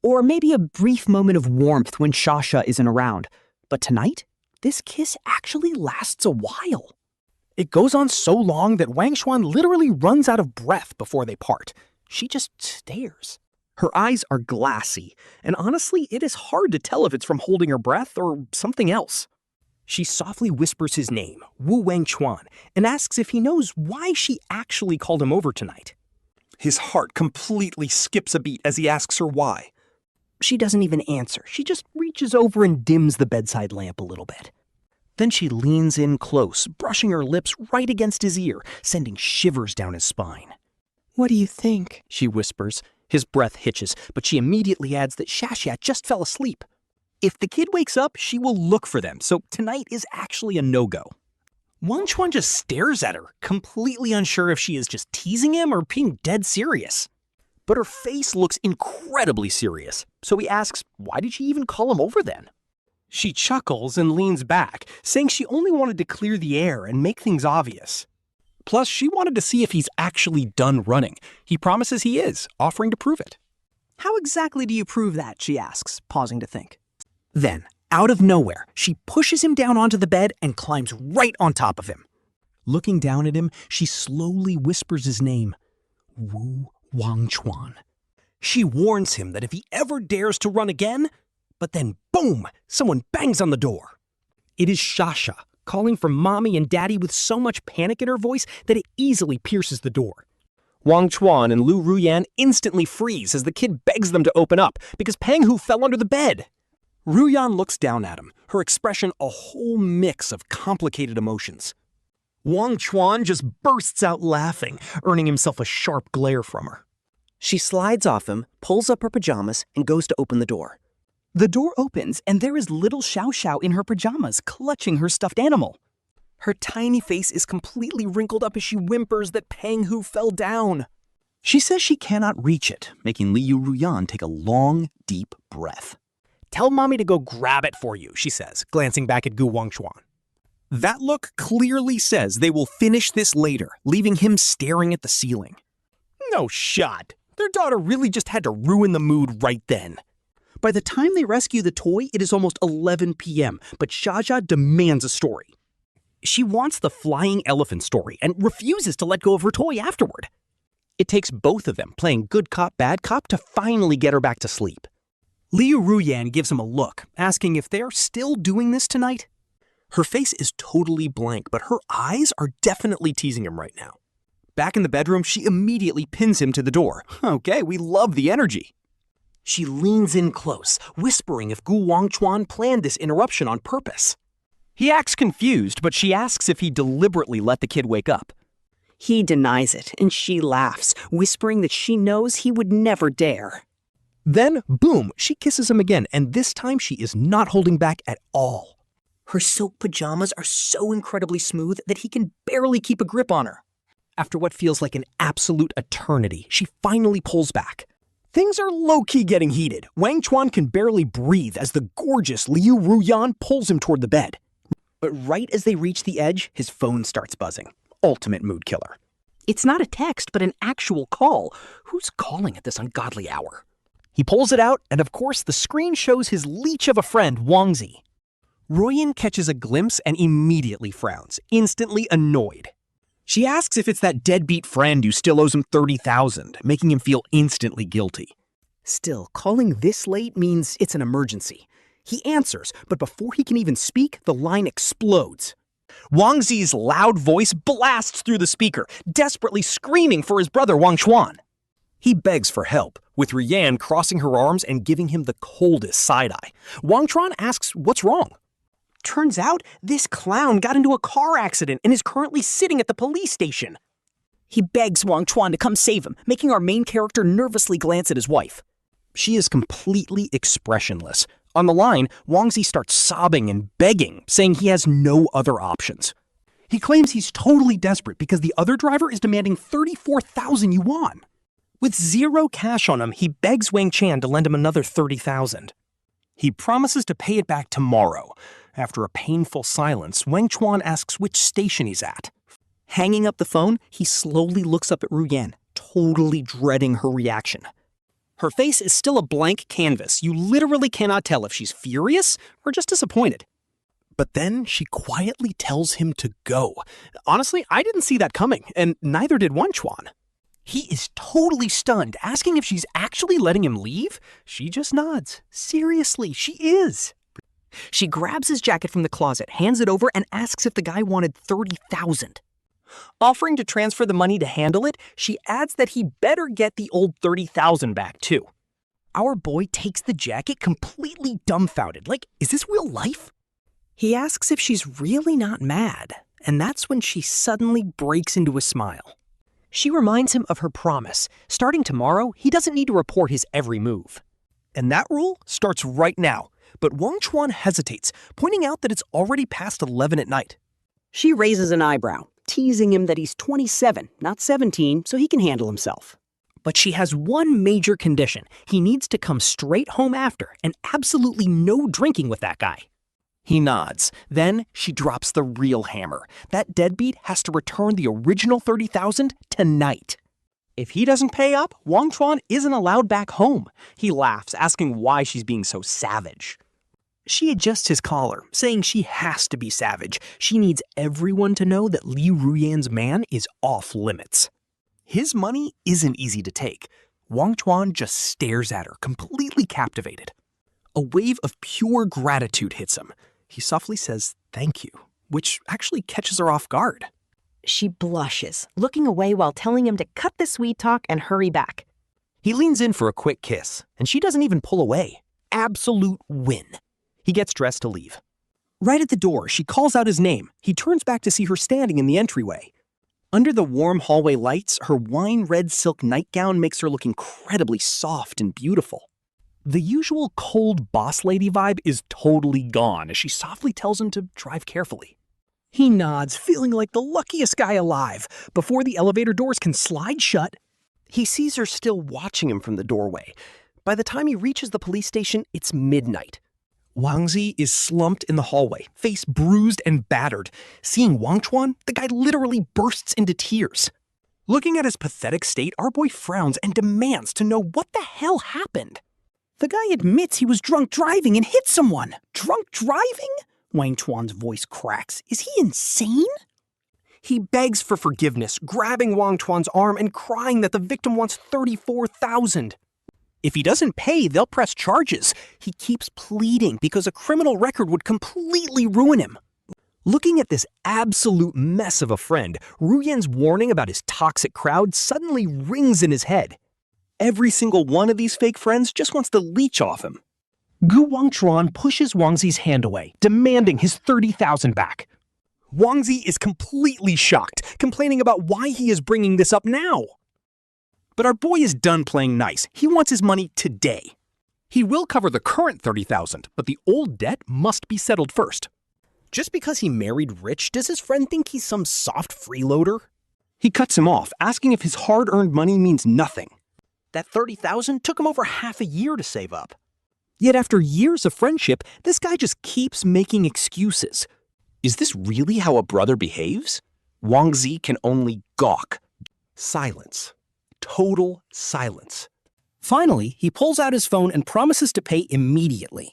Or maybe a brief moment of warmth when Xiaxia isn't around. But tonight, this kiss actually lasts a while. It goes on so long that Wangchuan literally runs out of breath before they part. She just stares. Her eyes are glassy, and honestly, it is hard to tell if it's from holding her breath or something else. She softly whispers his name, Gu Wangchuan, and asks if he knows why she actually called him over tonight. His heart completely skips a beat as he asks her why. She doesn't even answer. She just reaches over and dims the bedside lamp a little bit. Then she leans in close, brushing her lips right against his ear, sending shivers down his spine. What do you think? She whispers. His breath hitches, but she immediately adds that Xiaxia just fell asleep. If the kid wakes up, she will look for them, so tonight is actually a no-go. Wang Chuan just stares at her, completely unsure if she is just teasing him or being dead serious. But her face looks incredibly serious, so he asks, why did she even call him over then? She chuckles and leans back, saying she only wanted to clear the air and make things obvious. Plus, she wanted to see if he's actually done running. He promises he is, offering to prove it. How exactly do you prove that, she asks, pausing to think. Then, out of nowhere, she pushes him down onto the bed and climbs right on top of him. Looking down at him, she slowly whispers his name, Gu Wangchuan. She warns him that if he ever dares to run again, but then boom, someone bangs on the door. It is Xiaxia, calling for mommy and daddy with so much panic in her voice that it easily pierces the door. Wang Chuan and Liu Ruyan instantly freeze as the kid begs them to open up because Penghu fell under the bed. Ruyan looks down at him, her expression a whole mix of complicated emotions. Wang Chuan just bursts out laughing, earning himself a sharp glare from her. She slides off him, pulls up her pajamas, and goes to open the door. The door opens, and there is little Xiaoxiao in her pajamas, clutching her stuffed animal. Her tiny face is completely wrinkled up as she whimpers that Penghu fell down. She says she cannot reach it, making Liu Ruyan take a long, deep breath. Tell mommy to go grab it for you, she says, glancing back at Gu Wangchuan. That look clearly says they will finish this later, leaving him staring at the ceiling. No shot. Their daughter really just had to ruin the mood right then. By the time they rescue the toy, it is almost 11 p.m., but Xiaxia demands a story. She wants the flying elephant story and refuses to let go of her toy afterward. It takes both of them playing good cop, bad cop to finally get her back to sleep. Liu Ruyan gives him a look, asking if they're still doing this tonight. Her face is totally blank, but her eyes are definitely teasing him right now. Back in the bedroom, she immediately pins him to the door. Okay, we love the energy. She leans in close, whispering if Gu Wangchuan planned this interruption on purpose. He acts confused, but she asks if he deliberately let the kid wake up. He denies it, and she laughs, whispering that she knows he would never dare. Then, boom, she kisses him again, and this time she is not holding back at all. Her silk pajamas are so incredibly smooth that he can barely keep a grip on her. After what feels like an absolute eternity, she finally pulls back. Things are low-key getting heated. Wang Chuan can barely breathe as the gorgeous Liu Ruyan pulls him toward the bed. But right as they reach the edge, his phone starts buzzing. Ultimate mood killer. It's not a text, but an actual call. Who's calling at this ungodly hour? He pulls it out, and of course, the screen shows his leech of a friend, Wang Zi. Ruyan catches a glimpse and immediately frowns, instantly annoyed. She asks if it's that deadbeat friend who still owes him 30,000, making him feel instantly guilty. Still, calling this late means it's an emergency. He answers, but before he can even speak, the line explodes. Wang Zi's loud voice blasts through the speaker, desperately screaming for his brother Wang Chuan. He begs for help, with Ruyan crossing her arms and giving him the coldest side-eye. Wang Chuan asks what's wrong. Turns out, this clown got into a car accident and is currently sitting at the police station. He begs Wang Chuan to come save him, making our main character nervously glance at his wife. She is completely expressionless. On the line, Wang Zi starts sobbing and begging, saying he has no other options. He claims he's totally desperate because the other driver is demanding 34,000 yuan. With zero cash on him, he begs Wang Chan to lend him another 30,000. He promises to pay it back tomorrow. After a painful silence, Wang Chuan asks which station he's at. Hanging up the phone, he slowly looks up at Ruyan, totally dreading her reaction. Her face is still a blank canvas. You literally cannot tell if she's furious or just disappointed. But then she quietly tells him to go. Honestly, I didn't see that coming, and neither did Wang Chuan. He is totally stunned, asking if she's actually letting him leave. She just nods. Seriously, she is. She grabs his jacket from the closet, hands it over, and asks if the guy wanted 30,000. Offering to transfer the money to handle it, she adds that he better get the old 30,000 back too. Our boy takes the jacket completely dumbfounded, like, is this real life? He asks if she's really not mad, and that's when she suddenly breaks into a smile. She reminds him of her promise. Starting tomorrow, he doesn't need to report his every move. And that rule starts right now. But Wang Chuan hesitates, pointing out that it's already past 11 at night. She raises an eyebrow, teasing him that he's 27, not 17, so he can handle himself. But she has one major condition. He needs to come straight home after, and absolutely no drinking with that guy. He nods. Then she drops the real hammer. That deadbeat has to return the original 30,000 tonight. If he doesn't pay up, Wangchuan isn't allowed back home. He laughs, asking why she's being so savage. She adjusts his collar, saying she has to be savage. She needs everyone to know that Liu Ruyan's man is off limits. His money isn't easy to take. Wangchuan just stares at her, completely captivated. A wave of pure gratitude hits him. He softly says, "Thank you," which actually catches her off guard. She blushes, looking away while telling him to cut the sweet talk and hurry back. He leans in for a quick kiss, and she doesn't even pull away. Absolute win. He gets dressed to leave. Right at the door, she calls out his name. He turns back to see her standing in the entryway. Under the warm hallway lights, her wine-red silk nightgown makes her look incredibly soft and beautiful. The usual cold boss lady vibe is totally gone as she softly tells him to drive carefully. He nods, feeling like the luckiest guy alive. Before the elevator doors can slide shut, he sees her still watching him from the doorway. By the time he reaches the police station, it's midnight. Wang Zi is slumped in the hallway, face bruised and battered. Seeing Wangchuan, the guy literally bursts into tears. Looking at his pathetic state, our boy frowns and demands to know what the hell happened. The guy admits he was drunk driving and hit someone. Drunk driving? Wangchuan's voice cracks. Is he insane? He begs for forgiveness, grabbing Wangchuan's arm and crying that the victim wants 34,000. If he doesn't pay, they'll press charges. He keeps pleading because a criminal record would completely ruin him. Looking at this absolute mess of a friend, Ruyan's warning about his toxic crowd suddenly rings in his head. Every single one of these fake friends just wants to leech off him. Gu Wangchuan pushes Wang Zi's hand away, demanding his 30,000 back. Wang Zi is completely shocked, complaining about why he is bringing this up now. But our boy is done playing nice. He wants his money today. He will cover the current 30,000, but the old debt must be settled first. Just because he married rich, does his friend think he's some soft freeloader? He cuts him off, asking if his hard-earned money means nothing. That 30,000 took him over half a year to save up. Yet after years of friendship, this guy just keeps making excuses. Is this really how a brother behaves? Wang Zi can only gawk. Silence. Total silence. Finally, he pulls out his phone and promises to pay immediately.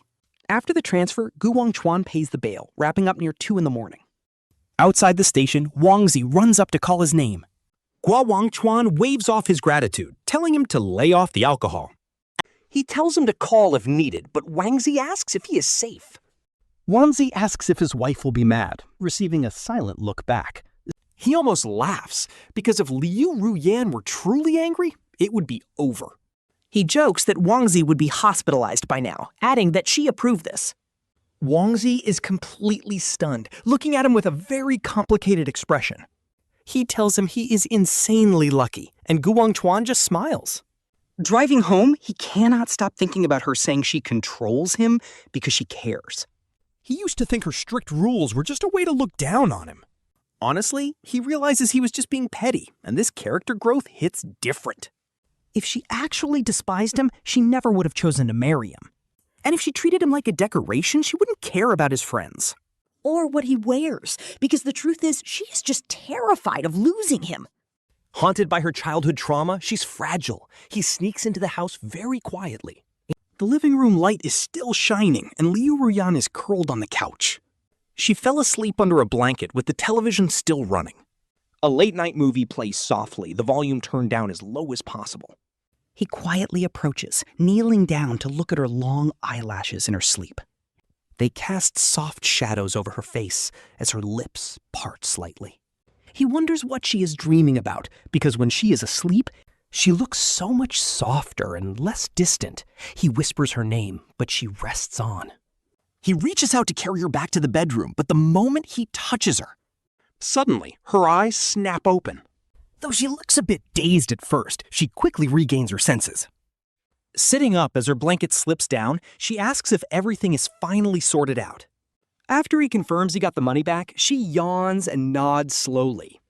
After the transfer, Gu Wangchuan pays the bail, wrapping up near 2 in the morning. Outside the station, Wang Zi runs up to call his name. Gu Wangchuan waves off his gratitude, telling him to lay off the alcohol. He tells him to call if needed, but Wang Zi asks if he is safe. Wang Zi asks if his wife will be mad, receiving a silent look back. He almost laughs, because if Liu Ruyan were truly angry, it would be over. He jokes that Wang Zi would be hospitalized by now, adding that she approved this. Wang Zi is completely stunned, looking at him with a very complicated expression. He tells him he is insanely lucky, and Gu Wangchuan just smiles. Driving home, he cannot stop thinking about her saying she controls him because she cares. He used to think her strict rules were just a way to look down on him. Honestly, he realizes he was just being petty, and this character growth hits different. If she actually despised him, she never would have chosen to marry him. And if she treated him like a decoration, she wouldn't care about his friends. Or what he wears, because the truth is, she is just terrified of losing him. Haunted by her childhood trauma, she's fragile. He sneaks into the house very quietly. The living room light is still shining, and Liu Ruyan is curled on the couch. She fell asleep under a blanket with the television still running. A late-night movie plays softly, the volume turned down as low as possible. He quietly approaches, kneeling down to look at her long eyelashes in her sleep. They cast soft shadows over her face as her lips part slightly. He wonders what she is dreaming about, because when she is asleep, she looks so much softer and less distant. He whispers her name, but she rests on. He reaches out to carry her back to the bedroom, but the moment he touches her, suddenly her eyes snap open. Though she looks a bit dazed at first, she quickly regains her senses. Sitting up as her blanket slips down, she asks if everything is finally sorted out. After he confirms he got the money back, she yawns and nods slowly.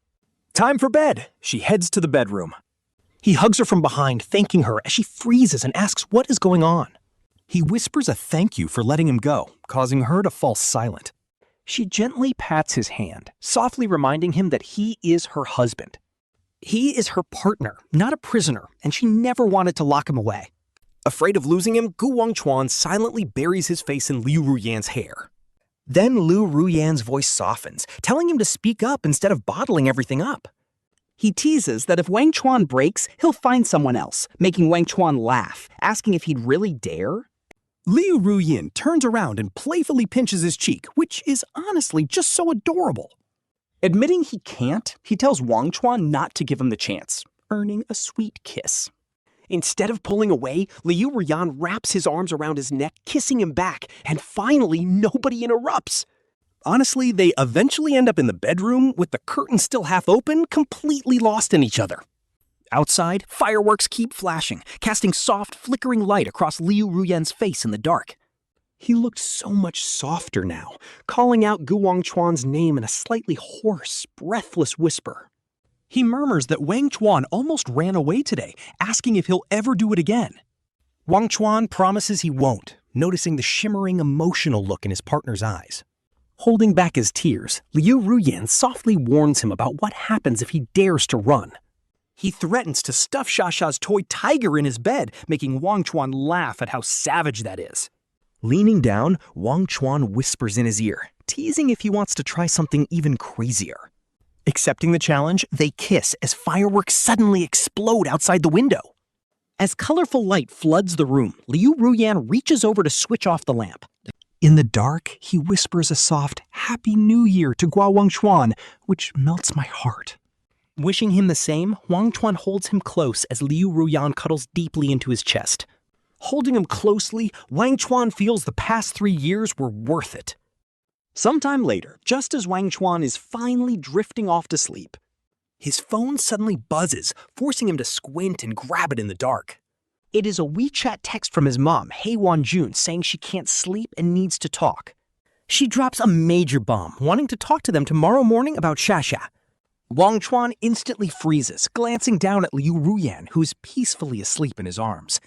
Time for bed. She heads to the bedroom. He hugs her from behind, thanking her as she freezes and asks what is going on. He whispers a thank you for letting him go, causing her to fall silent. She gently pats his hand, softly reminding him that he is her husband. He is her partner, not a prisoner, and she never wanted to lock him away. Afraid of losing him, Gu Wangchuan silently buries his face in Liu Ruyan's hair. Then Liu Ruyan's voice softens, telling him to speak up instead of bottling everything up. He teases that if Wangchuan breaks, he'll find someone else, making Wangchuan laugh, asking if he'd really dare. Liu Ruyan turns around and playfully pinches his cheek, which is honestly just so adorable. Admitting he can't, he tells Wangchuan not to give him the chance, earning a sweet kiss. Instead of pulling away, Liu Ruyan wraps his arms around his neck, kissing him back, and finally nobody interrupts. Honestly, they eventually end up in the bedroom with the curtain still half open, completely lost in each other. Outside, fireworks keep flashing, casting soft, flickering light across Liu Ruyan's face in the dark. He looked so much softer now, calling out Gu Wangchuan's name in a slightly hoarse, breathless whisper. He murmurs that Wangchuan almost ran away today, asking if he'll ever do it again. Wangchuan promises he won't, noticing the shimmering, emotional look in his partner's eyes. Holding back his tears, Liu Ruyan softly warns him about what happens if he dares to run. He threatens to stuff Xiaxia's toy tiger in his bed, making Wangchuan laugh at how savage that is. Leaning down, Wangchuan whispers in his ear, teasing if he wants to try something even crazier. Accepting the challenge, they kiss as fireworks suddenly explode outside the window. As colorful light floods the room, Liu Ruyan reaches over to switch off the lamp. In the dark, he whispers a soft, Happy New Year to Gu Wangchuan, which melts my heart. Wishing him the same, Wangchuan holds him close as Liu Ruyan cuddles deeply into his chest. Holding him closely, Wangchuan feels the past 3 years were worth it. Sometime later, just as Wangchuan is finally drifting off to sleep, his phone suddenly buzzes, forcing him to squint and grab it in the dark. It is a WeChat text from his mom, Jun, saying she can't sleep and needs to talk. She drops a major bomb, wanting to talk to them tomorrow morning about Xiaxia. Wangchuan instantly freezes, glancing down at Liu Ruyan, who is peacefully asleep in his arms.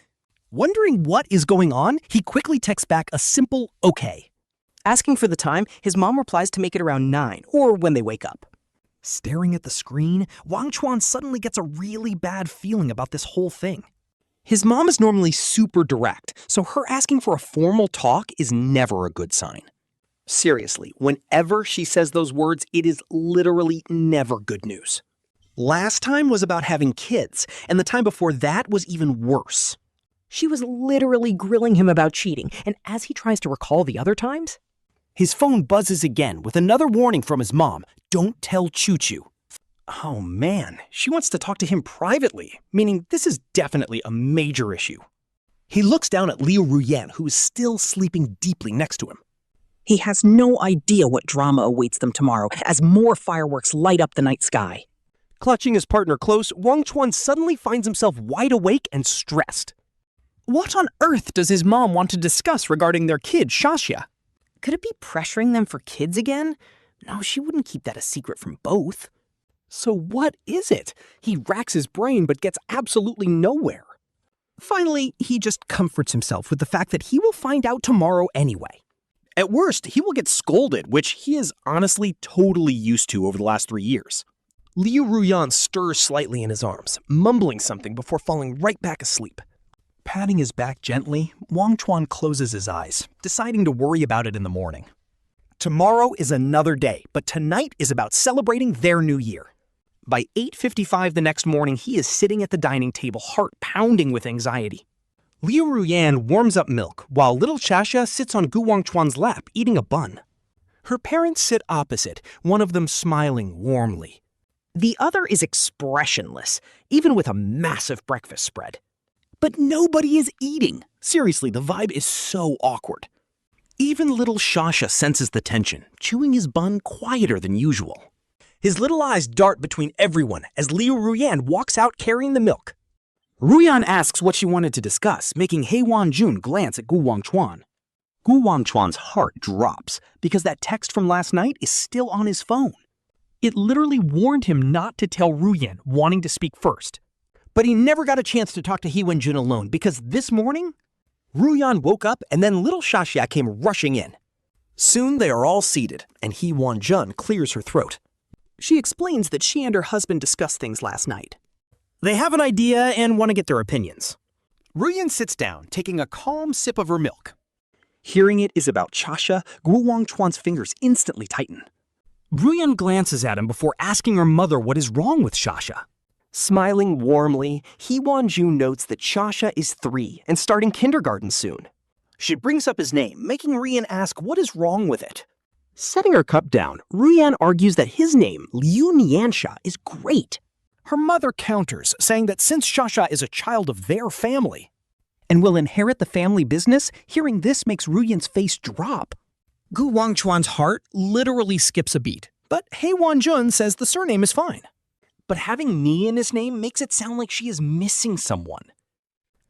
Wondering what is going on, he quickly texts back a simple okay. Asking for the time, his mom replies to make it around 9, or when they wake up. Staring at the screen, Wangchuan suddenly gets a really bad feeling about this whole thing. His mom is normally super direct, so her asking for a formal talk is never a good sign. Seriously, whenever she says those words, it is literally never good news. Last time was about having kids, and the time before that was even worse. She was literally grilling him about cheating, and as he tries to recall the other times, his phone buzzes again with another warning from his mom, don't tell Choo-Choo. Oh man, she wants to talk to him privately, meaning this is definitely a major issue. He looks down at Liu Ruyan, who is still sleeping deeply next to him. He has no idea what drama awaits them tomorrow as more fireworks light up the night sky. Clutching his partner close, Wangchuan suddenly finds himself wide awake and stressed. What on earth does his mom want to discuss regarding their kid, Xiaxia? could it be pressuring them for kids again? No, she wouldn't keep that a secret from both. So what is it? He racks his brain but gets absolutely nowhere. Finally, he just comforts himself with the fact that he will find out tomorrow anyway. At worst, he will get scolded, which he is honestly totally used to over the last 3 years. Liu Ruyan stirs slightly in his arms, mumbling something before falling right back asleep. Patting his back gently, Wangchuan closes his eyes, deciding to worry about it in the morning. Tomorrow is another day, but tonight is about celebrating their new year. By 8:55 the next morning, he is sitting at the dining table, heart pounding with anxiety. Liu Ruyan warms up milk, while little Xiaxia sits on Gu Wangchuan's lap, eating a bun. Her parents sit opposite, one of them smiling warmly. The other is expressionless, even with a massive breakfast spread. But nobody is eating. Seriously, the vibe is so awkward. Even little Xiaxia senses the tension, chewing his bun quieter than usual. His little eyes dart between everyone as Liu Ruyan walks out carrying the milk. Ruyan asks what she wanted to discuss, making Jun glance at Gu Wangchuan. Gu Wangchuan's heart drops because that text from last night is still on his phone. It literally warned him not to tell Ruyan, wanting to speak first. But he never got a chance to talk to He Wenjun alone because this morning, Ruyan woke up and then little Xiaxia came rushing in. Soon they are all seated, and He Wenjun clears her throat. She explains that she and her husband discussed things last night. They have an idea and want to get their opinions. Ruyan sits down, taking a calm sip of her milk. Hearing it is about Xiaxia, Gu Wangchuan's fingers instantly tighten. Ruyan glances at him before asking her mother what is wrong with Xiaxia. Smiling warmly, He Wenjun notes that Xiaxia is 3 and starting kindergarten soon. She brings up his name, making Ruyan ask what is wrong with it. Setting her cup down, Ruyan argues that his name, Liu Niansha, is great. Her mother counters, saying that since Xiaxia is a child of their family and will inherit the family business, hearing this makes Ruyan's face drop. Gu Wangchuan's heart literally skips a beat, but He Wenjun says the surname is fine. But having Ni in his name makes it sound like she is missing someone.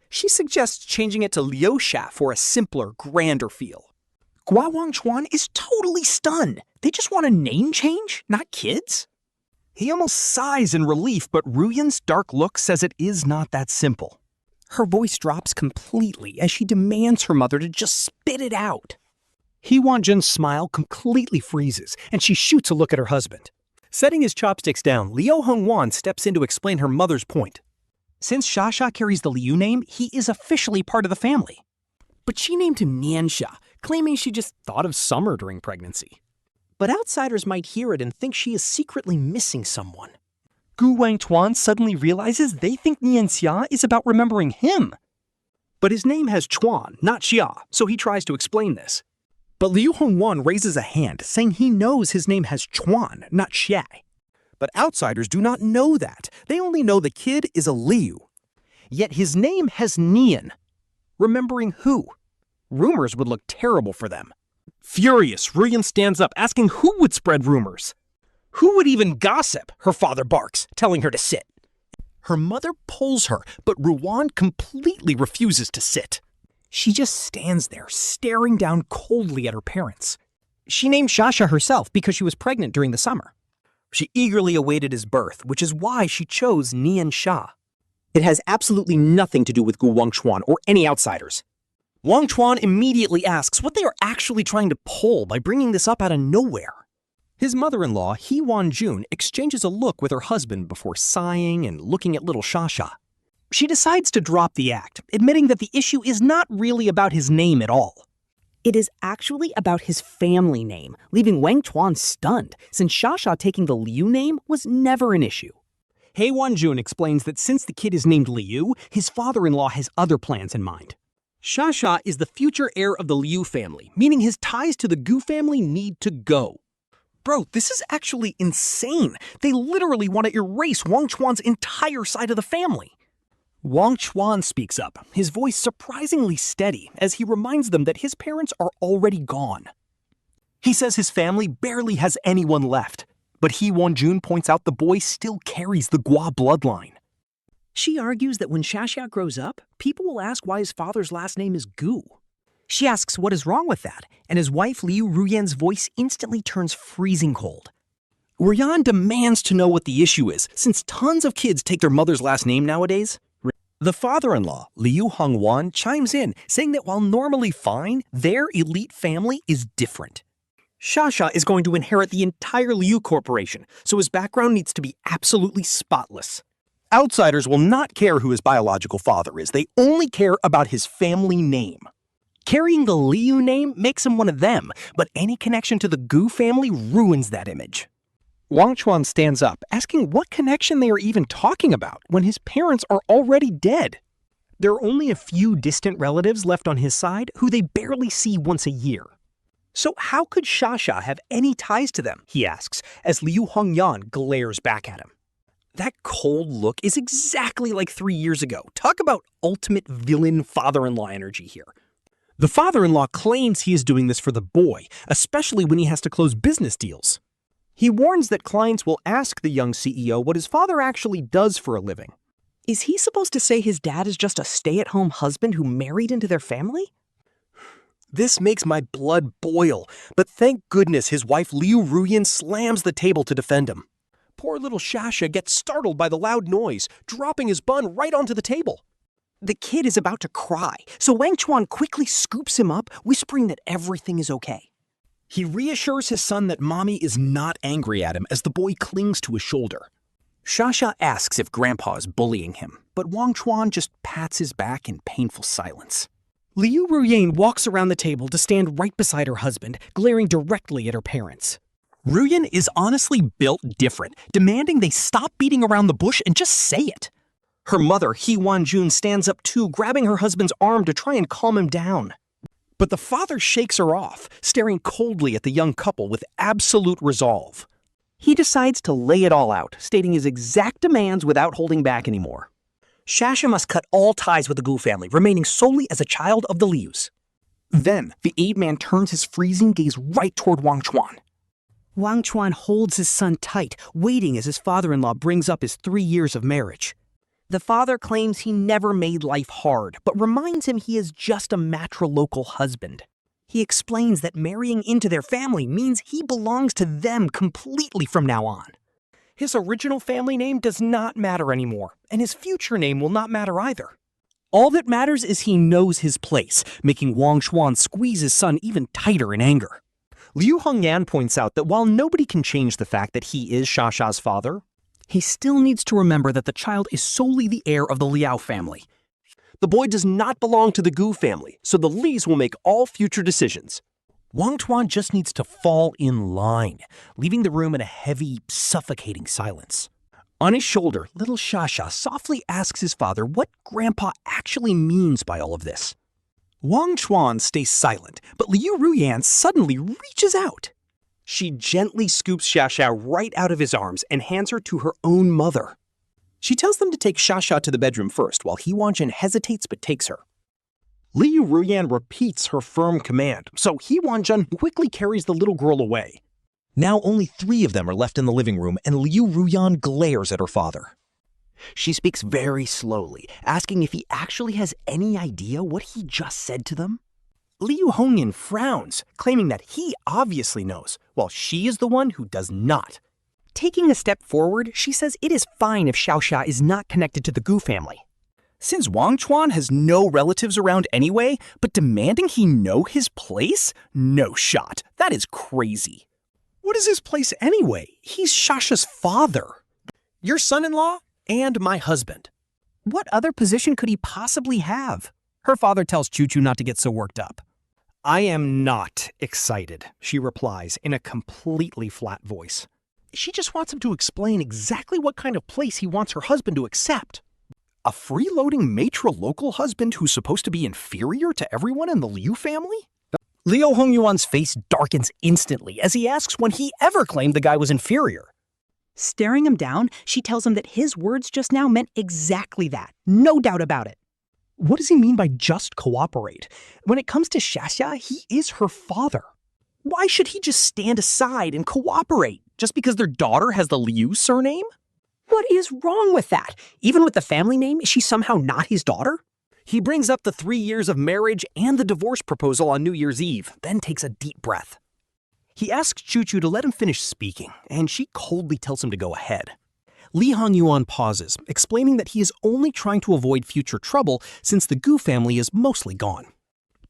She suggests changing it to Liuxia for a simpler, grander feel. Gu Wangchuan is totally stunned. They just want a name change, not kids. He almost sighs in relief, but Ruyan's dark look says it is not that simple. Her voice drops completely as she demands her mother to just spit it out. He Wenjun's smile completely freezes, and she shoots a look at her husband. Setting his chopsticks down, Liu Hongwan steps in to explain her mother's point. Since Xiaxia carries the Liu name, he is officially part of the family. But she named him Niansha, claiming she just thought of summer during pregnancy. But outsiders might hear it and think she is secretly missing someone. Gu Wangchuan suddenly realizes they think Nianxia is about remembering him. But his name has Chuan, not Xia, so he tries to explain this. But Liu Hongwan raises a hand, saying he knows his name has Chuan, not Xia. But outsiders do not know that. They only know the kid is a Liu. Yet his name has Nian. Remembering who? Rumors would look terrible for them. Furious, Ruyan stands up, asking who would spread rumors. Who would even gossip? Her father barks, telling her to sit. Her mother pulls her, but Ruyan completely refuses to sit. She just stands there, staring down coldly at her parents. She named Xiaxia herself because she was pregnant during the summer. She eagerly awaited his birth, which is why she chose Niansha. It has absolutely nothing to do with Gu Wangchuan or any outsiders. Wangchuan immediately asks what they are actually trying to pull by bringing this up out of nowhere. His mother-in-law, He Wenjun, exchanges a look with her husband before sighing and looking at little Xiaxia. She decides to drop the act, admitting that the issue is not really about his name at all. It is actually about his family name, leaving Wangchuan stunned, since Xiaxia taking the Liu name was never an issue. He Wenjun explains that since the kid is named Liu, his father-in-law has other plans in mind. Xiaxia is the future heir of the Liu family, meaning his ties to the Gu family need to go. Bro, this is actually insane. They literally want to erase Wangchuan's entire side of the family. Wangchuan speaks up, his voice surprisingly steady as he reminds them that his parents are already gone. He says his family barely has anyone left, but He Wenjun points out the boy still carries the Gua bloodline. She argues that when Xiaxia grows up, people will ask why his father's last name is Gu. She asks what is wrong with that, and his wife Liu Ruyan's voice instantly turns freezing cold. Ruyan demands to know what the issue is, since tons of kids take their mother's last name nowadays. The father-in-law, Liu Hongwan, chimes in, saying that while normally fine, their elite family is different. Xiaxia is going to inherit the entire Liu corporation, so his background needs to be absolutely spotless. Outsiders will not care who his biological father is. They only care about his family name. Carrying the Liu name makes him one of them, but any connection to the Gu family ruins that image. Wangchuan stands up, asking what connection they are even talking about when his parents are already dead. There are only a few distant relatives left on his side who they barely see once a year. So how could Xiaxia have any ties to them, he asks, as Liu Hongyan glares back at him. That cold look is exactly like 3 years ago. Talk about ultimate villain father-in-law energy here. The father-in-law claims he is doing this for the boy, especially when he has to close business deals. He warns that clients will ask the young CEO what his father actually does for a living. Is he supposed to say his dad is just a stay-at-home husband who married into their family? This makes my blood boil, but thank goodness his wife Liu Ruyan slams the table to defend him. Poor little Xiaxia gets startled by the loud noise, dropping his bun right onto the table. The kid is about to cry, so Wangchuan quickly scoops him up, whispering that everything is okay. He reassures his son that Mommy is not angry at him as the boy clings to his shoulder. Xiaxia asks if Grandpa is bullying him, but Wangchuan just pats his back in painful silence. Liu Ruyan walks around the table to stand right beside her husband, glaring directly at her parents. Ruyan is honestly built different, demanding they stop beating around the bush and just say it. Her mother, Gu Wangchuan, stands up too, grabbing her husband's arm to try and calm him down. But the father shakes her off, staring coldly at the young couple with absolute resolve. He decides to lay it all out, stating his exact demands without holding back anymore. Xiaxia must cut all ties with the Gu family, remaining solely as a child of the Lius. Then, the aide-man turns his freezing gaze right toward Wangchuan. Wangchuan holds his son tight, waiting as his father-in-law brings up his 3 years of marriage. The father claims he never made life hard, but reminds him he is just a matrilocal husband. He explains that marrying into their family means he belongs to them completely from now on. His original family name does not matter anymore, and his future name will not matter either. All that matters is he knows his place, making Wangchuan squeeze his son even tighter in anger. Liu Hongyan points out that while nobody can change the fact that he is Xiaxia's father, he still needs to remember that the child is solely the heir of the Liao family. The boy does not belong to the Gu family, so the Li's will make all future decisions. Wangchuan just needs to fall in line, leaving the room in a heavy, suffocating silence. On his shoulder, little Xiaxia softly asks his father what Grandpa actually means by all of this. Wangchuan stays silent, but Liu Ruyan suddenly reaches out. She gently scoops Xiaxia right out of his arms and hands her to her own mother. She tells them to take Xiaxia to the bedroom first, while Gu Wangchuan hesitates but takes her. Liu Ruyan repeats her firm command, so Gu Wangchuan quickly carries the little girl away. Now only 3 of them are left in the living room, and Liu Ruyan glares at her father. She speaks very slowly, asking if he actually has any idea what he just said to them. Liu Hongyan frowns, claiming that he obviously knows, while she is the one who does not. Taking a step forward, she says it is fine if Xiaxia is not connected to the Gu family. Since Wangchuan has no relatives around anyway, but demanding he know his place? No shot. That is crazy. What is his place anyway? He's Xiaxia's father. Your son-in-law and my husband. What other position could he possibly have? Her father tells Choo-Choo not to get so worked up. I am not excited, she replies in a completely flat voice. She just wants him to explain exactly what kind of place he wants her husband to accept. A freeloading matrilocal husband who's supposed to be inferior to everyone in the Liu family? Liu Hongyuan's face darkens instantly as he asks when he ever claimed the guy was inferior. Staring him down, she tells him that his words just now meant exactly that. No doubt about it. What does he mean by just cooperate? When it comes to Xiaxia, he is her father. Why should he just stand aside and cooperate, just because their daughter has the Liu surname? What is wrong with that? Even with the family name, is she somehow not his daughter? He brings up the 3 years of marriage and the divorce proposal on New Year's Eve, then takes a deep breath. He asks Choo-Choo to let him finish speaking, and she coldly tells him to go ahead. Li Hongyuan pauses, explaining that he is only trying to avoid future trouble since the Gu family is mostly gone.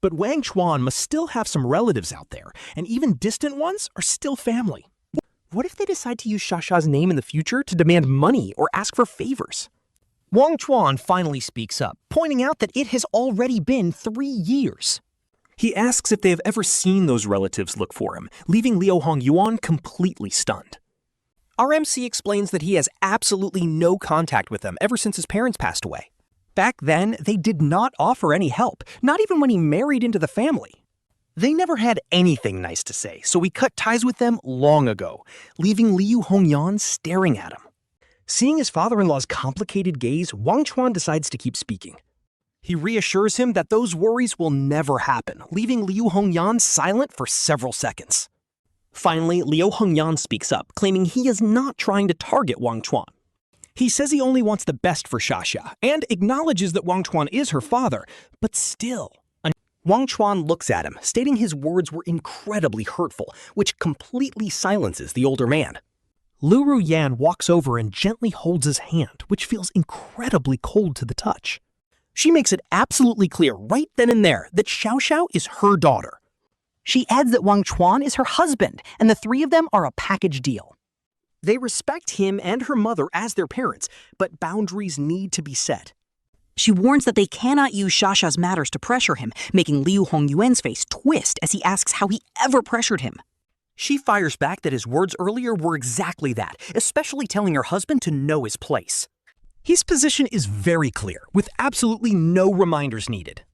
But Wangchuan must still have some relatives out there, and even distant ones are still family. What if they decide to use Xiaxia's name in the future to demand money or ask for favors? Wangchuan finally speaks up, pointing out that it has already been 3 years. He asks if they have ever seen those relatives look for him, leaving Liu Hongyuan completely stunned. Our MC explains that he has absolutely no contact with them ever since his parents passed away. Back then, they did not offer any help, not even when he married into the family. They never had anything nice to say, so we cut ties with them long ago, leaving Liu Hongyan staring at him. Seeing his father-in-law's complicated gaze, Wangchuan decides to keep speaking. He reassures him that those worries will never happen, leaving Liu Hongyan silent for several seconds. Finally, Liu Hongyan speaks up, claiming he is not trying to target Wangchuan. He says he only wants the best for Xiaxia, and acknowledges that Wangchuan is her father, but still. Wangchuan looks at him, stating his words were incredibly hurtful, which completely silences the older man. Liu Ruyan walks over and gently holds his hand, which feels incredibly cold to the touch. She makes it absolutely clear right then and there that Xiaxia is her daughter. She adds that Wangchuan is her husband, and the three of them are a package deal. They respect him and her mother as their parents, but boundaries need to be set. She warns that they cannot use Xiaxia's matters to pressure him, making Liu Hongyuan's face twist as he asks how he ever pressured him. She fires back that his words earlier were exactly that, especially telling her husband to know his place. His position is very clear, with absolutely no reminders needed.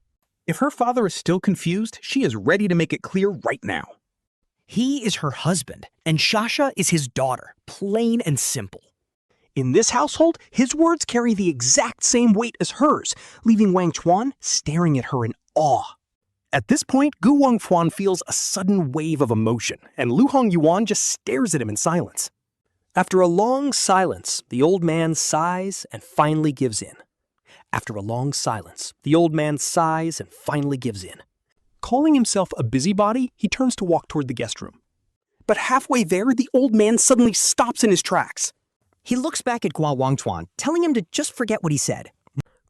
If her father is still confused, she is ready to make it clear right now. He is her husband, and Xiaxia is his daughter, plain and simple. In this household, his words carry the exact same weight as hers, leaving Wangchuan staring at her in awe. At this point, Gu Wangchuan feels a sudden wave of emotion, and Liu Hongyuan just stares at him in silence. After a long silence, the old man sighs and finally gives in. After a long silence, the old man sighs and finally gives in. Calling himself a busybody, he turns to walk toward the guest room. But halfway there, the old man suddenly stops in his tracks. He looks back at Gu Wangchuan, telling him to just forget what he said.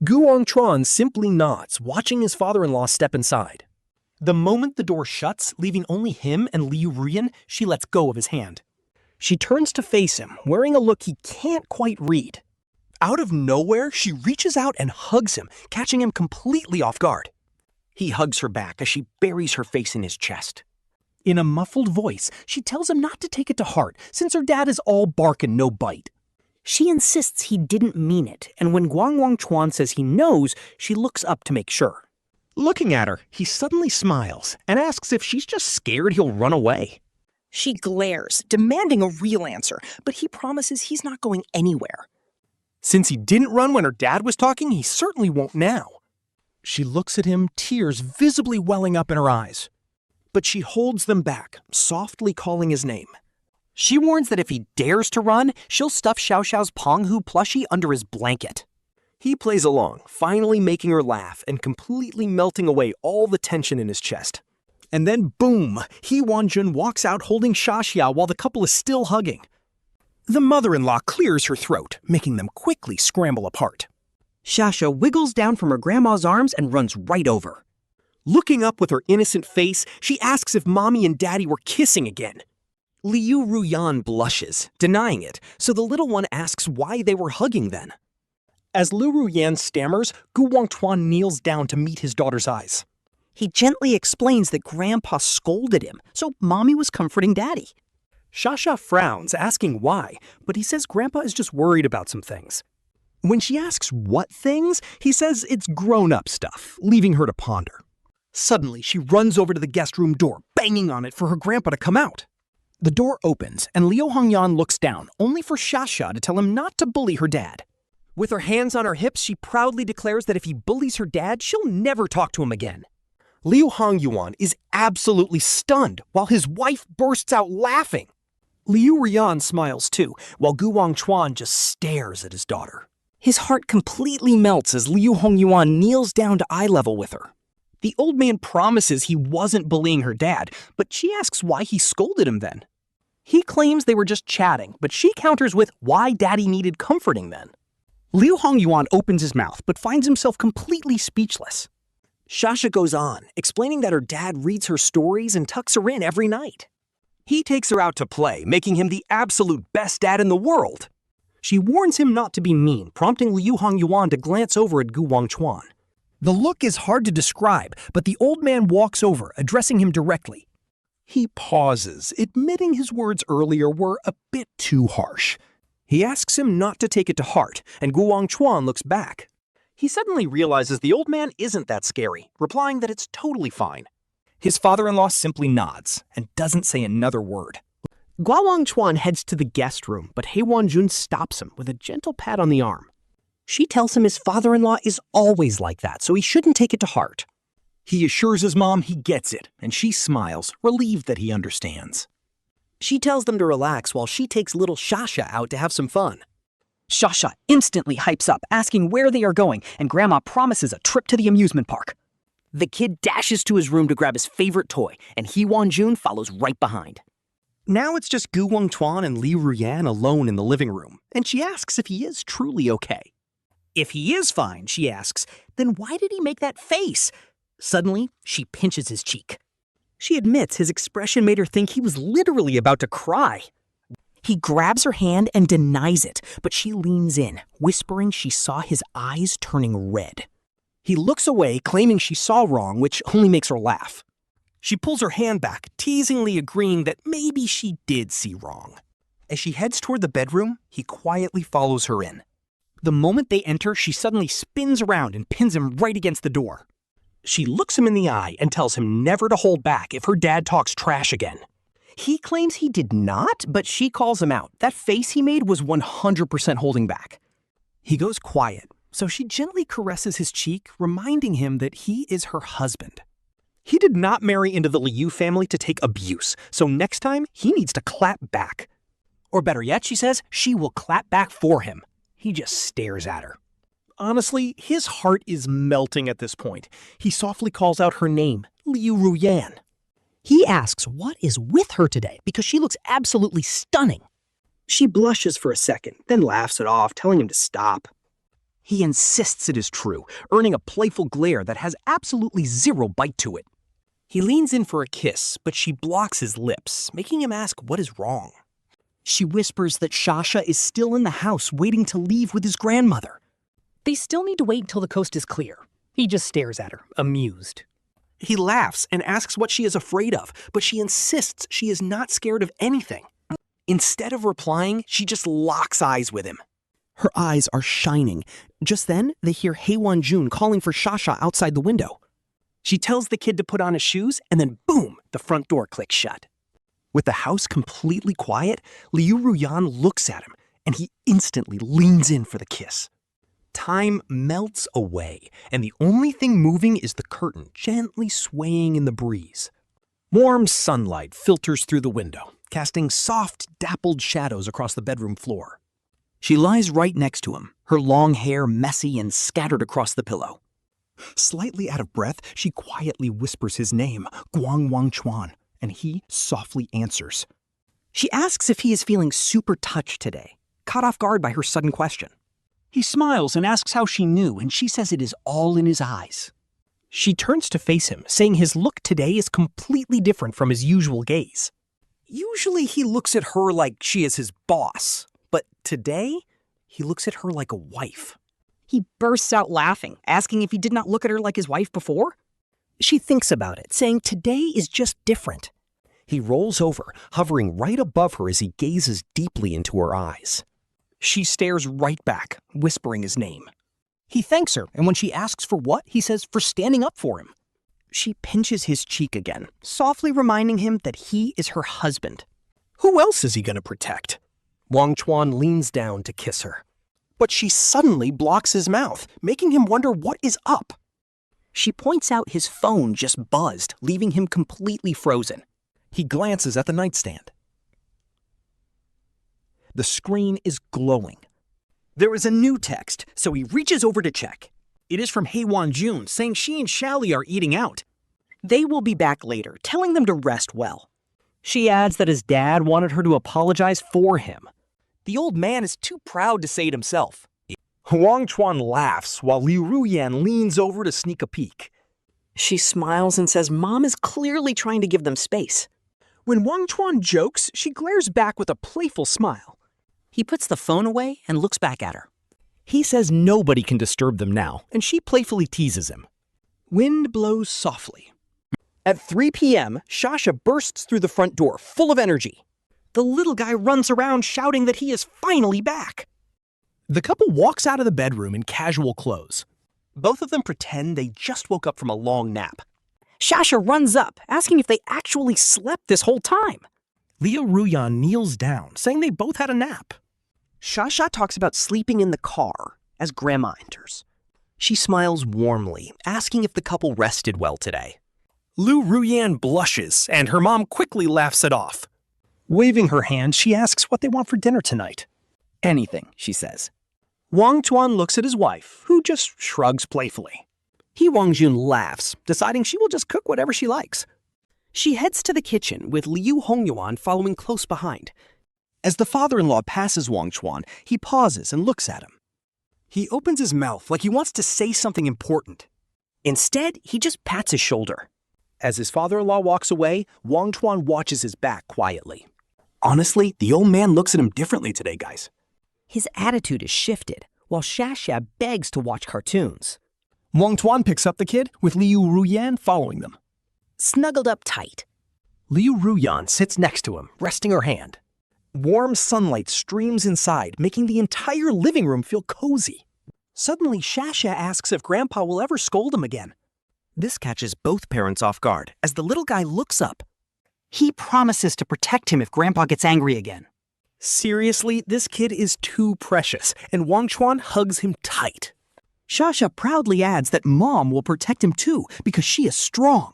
Gu Wangchuan simply nods, watching his father-in-law step inside. The moment the door shuts, leaving only him and Liu Ruyan, she lets go of his hand. She turns to face him, wearing a look he can't quite read. Out of nowhere, she reaches out and hugs him, catching him completely off guard. He hugs her back as she buries her face in his chest. In a muffled voice, she tells him not to take it to heart, since her dad is all bark and no bite. She insists he didn't mean it, and when Gu Wangchuan says he knows, she looks up to make sure. Looking at her, he suddenly smiles and asks if she's just scared he'll run away. She glares, demanding a real answer, but he promises he's not going anywhere. Since he didn't run when her dad was talking, he certainly won't now. She looks at him, tears visibly welling up in her eyes. But she holds them back, softly calling his name. She warns that if he dares to run, she'll stuff Xiaoxiao's Penghu plushie under his blanket. He plays along, finally making her laugh and completely melting away all the tension in his chest. And then boom, He Wanjun walks out holding Xiaxia while the couple is still hugging. The mother-in-law clears her throat, making them quickly scramble apart. Xiaxia wiggles down from her grandma's arms and runs right over. Looking up with her innocent face, she asks if Mommy and Daddy were kissing again. Liu Ruyan blushes, denying it, so the little one asks why they were hugging then. As Liu Ruyan stammers, Gu Wangchuan kneels down to meet his daughter's eyes. He gently explains that Grandpa scolded him, so Mommy was comforting Daddy. Xiaxia frowns, asking why, but he says Grandpa is just worried about some things. When she asks what things, he says it's grown-up stuff, leaving her to ponder. Suddenly, she runs over to the guest room door, banging on it for her grandpa to come out. The door opens, and Liu Hongyan looks down, only for Xiaxia to tell him not to bully her dad. With her hands on her hips, she proudly declares that if he bullies her dad, she'll never talk to him again. Liu Hongyuan is absolutely stunned, while his wife bursts out laughing. Liu Ruyan smiles too, while Gu Wangchuan just stares at his daughter. His heart completely melts as Liu Hongyuan kneels down to eye level with her. The old man promises he wasn't bullying her dad, but she asks why he scolded him then. He claims they were just chatting, but she counters with why Daddy needed comforting then. Liu Hongyuan opens his mouth, but finds himself completely speechless. Xiaxia goes on, explaining that her dad reads her stories and tucks her in every night. He takes her out to play, making him the absolute best dad in the world. She warns him not to be mean, prompting Liu Hongyuan to glance over at Gu Wangchuan. The look is hard to describe, but the old man walks over, addressing him directly. He pauses, admitting his words earlier were a bit too harsh. He asks him not to take it to heart, and Gu Wangchuan looks back. He suddenly realizes the old man isn't that scary, replying that it's totally fine. His father-in-law simply nods and doesn't say another word. Gu Wangchuan heads to the guest room, but He Wanjun stops him with a gentle pat on the arm. She tells him his father-in-law is always like that, so he shouldn't take it to heart. He assures his mom he gets it, and she smiles, relieved that he understands. She tells them to relax while she takes little Xiaxia out to have some fun. Xiaxia instantly hypes up, asking where they are going, and Grandma promises a trip to the amusement park. The kid dashes to his room to grab his favorite toy, and He Wanjun follows right behind. Now it's just Gu Wangchuan and Liu Ruyan alone in the living room, and she asks if he is truly okay. If he is fine, she asks, then why did he make that face? Suddenly, she pinches his cheek. She admits his expression made her think he was literally about to cry. He grabs her hand and denies it, but she leans in, whispering she saw his eyes turning red. He looks away, claiming she saw wrong, which only makes her laugh. She pulls her hand back, teasingly agreeing that maybe she did see wrong. As she heads toward the bedroom, he quietly follows her in. The moment they enter, she suddenly spins around and pins him right against the door. She looks him in the eye and tells him never to hold back if her dad talks trash again. He claims he did not, but she calls him out. That face he made was 100% holding back. He goes quiet, so she gently caresses his cheek, reminding him that he is her husband. He did not marry into the Liu family to take abuse, so next time he needs to clap back. Or better yet, she says, she will clap back for him. He just stares at her. Honestly, his heart is melting at this point. He softly calls out her name, Liu Ruyan. He asks what is with her today because she looks absolutely stunning. She blushes for a second, then laughs it off, telling him to stop. He insists it is true, earning a playful glare that has absolutely zero bite to it. He leans in for a kiss, but she blocks his lips, making him ask what is wrong. She whispers that Xiaxia is still in the house waiting to leave with his grandmother. They still need to wait until the coast is clear. He just stares at her, amused. He laughs and asks what she is afraid of, but she insists she is not scared of anything. Instead of replying, she just locks eyes with him. Her eyes are shining. Just then, they hear He Wanjun calling for Xiaxia outside the window. She tells the kid to put on his shoes, and then boom, the front door clicks shut. With the house completely quiet, Liu Ruyan looks at him, and he instantly leans in for the kiss. Time melts away, and the only thing moving is the curtain gently swaying in the breeze. Warm sunlight filters through the window, casting soft, dappled shadows across the bedroom floor. She lies right next to him, her long hair messy and scattered across the pillow. Slightly out of breath, she quietly whispers his name, Gu Wangchuan, and he softly answers. She asks if he is feeling super touched today, caught off guard by her sudden question. He smiles and asks how she knew, and she says it is all in his eyes. She turns to face him, saying his look today is completely different from his usual gaze. Usually he looks at her like she is his boss, but today he looks at her like a wife. He bursts out laughing, asking if he did not look at her like his wife before. She thinks about it, saying today is just different. He rolls over, hovering right above her as he gazes deeply into her eyes. She stares right back, whispering his name. He thanks her, and when she asks for what, he says for standing up for him. She pinches his cheek again, softly reminding him that he is her husband. Who else is he going to protect? Wangchuan leans down to kiss her. But she suddenly blocks his mouth, making him wonder what is up. She points out his phone just buzzed, leaving him completely frozen. He glances at the nightstand. The screen is glowing. There is a new text, so he reaches over to check. It is from He Wanjun, saying she and Xiaxia are eating out. They will be back later, telling them to rest well. She adds that his dad wanted her to apologize for him. The old man is too proud to say it himself. Wangchuan laughs while Liu Ruyan leans over to sneak a peek. She smiles and says Mom is clearly trying to give them space. When Wangchuan jokes, she glares back with a playful smile. He puts the phone away and looks back at her. He says nobody can disturb them now, and she playfully teases him. Wind blows softly. At 3 p.m., Xiaxia bursts through the front door, full of energy. The little guy runs around shouting that he is finally back. The couple walks out of the bedroom in casual clothes. Both of them pretend they just woke up from a long nap. Xiaxia runs up, asking if they actually slept this whole time. Liu Ruyan kneels down, saying they both had a nap. Xiaxia talks about sleeping in the car as Grandma enters. She smiles warmly, asking if the couple rested well today. Liu Ruyan blushes, and her mom quickly laughs it off. Waving her hand, she asks what they want for dinner tonight. Anything, she says. Wangchuan looks at his wife, who just shrugs playfully. Gu Wangchuan laughs, deciding she will just cook whatever she likes. She heads to the kitchen with Liu Hongyuan following close behind. As the father-in-law passes Wangchuan, he pauses and looks at him. He opens his mouth like he wants to say something important. Instead, he just pats his shoulder. As his father-in-law walks away, Wangchuan watches his back quietly. Honestly, the old man looks at him differently today, guys. His attitude is shifted, while Xiaxia begs to watch cartoons. Wangchuan picks up the kid, with Liu Ruyan following them. Snuggled up tight. Liu Ruyan sits next to him, resting her hand. Warm sunlight streams inside, making the entire living room feel cozy. Suddenly, Xiaxia asks if Grandpa will ever scold him again. This catches both parents off guard as the little guy looks up. He promises to protect him if Grandpa gets angry again. Seriously, this kid is too precious, and Wangchuan hugs him tight. Xiaxia proudly adds that Mom will protect him too because she is strong.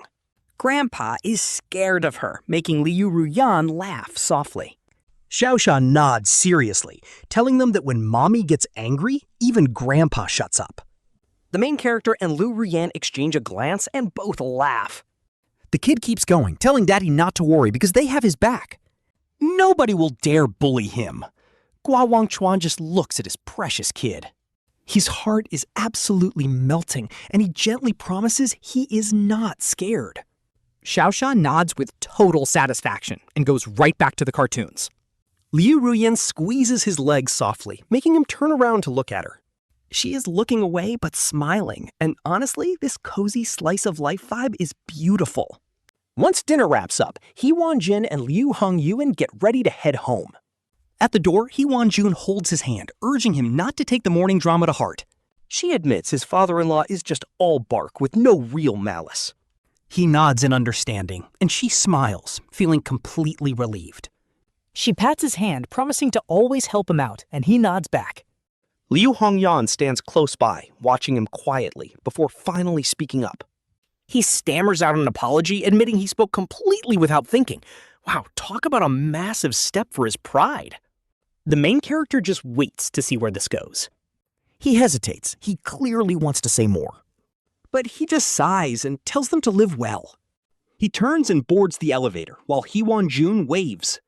Grandpa is scared of her, making Liu Ruyan laugh softly. Xiaxia nods seriously, telling them that when Mommy gets angry, even Grandpa shuts up. The main character and Liu Ruyan exchange a glance and both laugh. The kid keeps going, telling Daddy not to worry because they have his back. Nobody will dare bully him. Gu Wangchuan just looks at his precious kid. His heart is absolutely melting, and he gently promises he is not scared. Xiaxia nods with total satisfaction and goes right back to the cartoons. Liu Ruyan squeezes his legs softly, making him turn around to look at her. She is looking away but smiling, and honestly, this cozy slice of life vibe is beautiful. Once dinner wraps up, Gu Wangchuan and Liu Hongyuan get ready to head home. At the door, Gu Wangchuan holds his hand, urging him not to take the morning drama to heart. She admits his father-in-law is just all bark with no real malice. He nods in understanding, and she smiles, feeling completely relieved. She pats his hand, promising to always help him out, and he nods back. Liu Hongyuan stands close by, watching him quietly, before finally speaking up. He stammers out an apology, admitting he spoke completely without thinking. Wow, talk about a massive step for his pride. The main character just waits to see where this goes. He hesitates. He clearly wants to say more. But he just sighs and tells them to live well. He turns and boards the elevator, while Gu Wangchuan waves.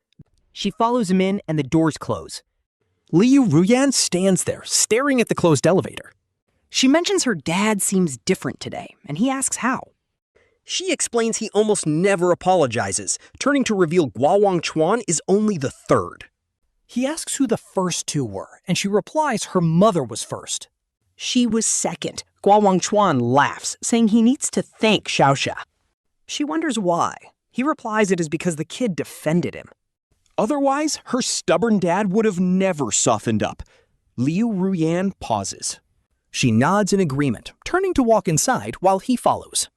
She follows him in, and the doors close. Liu Ruyan stands there, staring at the closed elevator. She mentions her dad seems different today, and he asks how. She explains he almost never apologizes, turning to reveal Gu Wangchuan is only the third. He asks who the first two were, and she replies her mother was first. She was second. Gu Wangchuan laughs, saying he needs to thank Xiaxia. She wonders why. He replies it is because the kid defended him. Otherwise, her stubborn dad would have never softened up. Liu Ruyan pauses. She nods in agreement, turning to walk inside while he follows.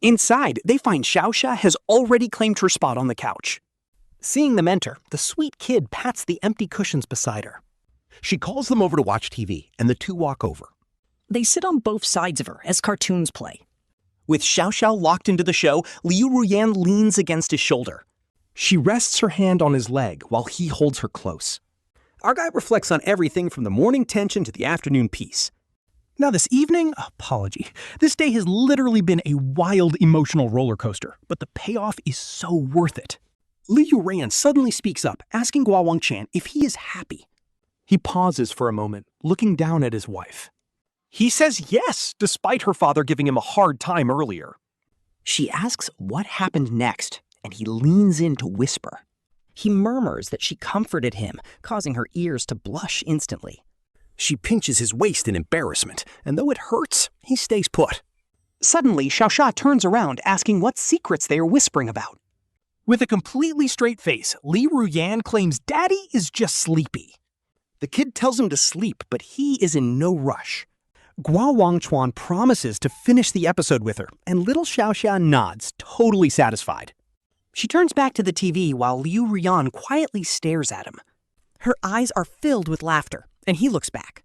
Inside, they find Xiaxia has already claimed her spot on the couch. Seeing them enter, the sweet kid pats the empty cushions beside her. She calls them over to watch TV, and the two walk over. They sit on both sides of her as cartoons play. With Xiaxia locked into the show, Liu Ruyan leans against his shoulder. She rests her hand on his leg while he holds her close. Our guy reflects on everything from the morning tension to the afternoon peace. Now this evening, this day has literally been a wild emotional roller coaster, but the payoff is so worth it. Liu Ruyan suddenly speaks up, asking Gu Wangchuan if he is happy. He pauses for a moment, looking down at his wife. He says yes, despite her father giving him a hard time earlier. She asks what happened next, and he leans in to whisper. He murmurs that she comforted him, causing her ears to blush instantly. She pinches his waist in embarrassment, and though it hurts, he stays put. Suddenly, Xiaxia turns around, asking what secrets they are whispering about. With a completely straight face, Liu Ruyan claims Daddy is just sleepy. The kid tells him to sleep, but he is in no rush. Gu Wangchuan promises to finish the episode with her, and little Xiaxia nods, totally satisfied. She turns back to the TV while Liu Ruyan quietly stares at him. Her eyes are filled with laughter, and he looks back.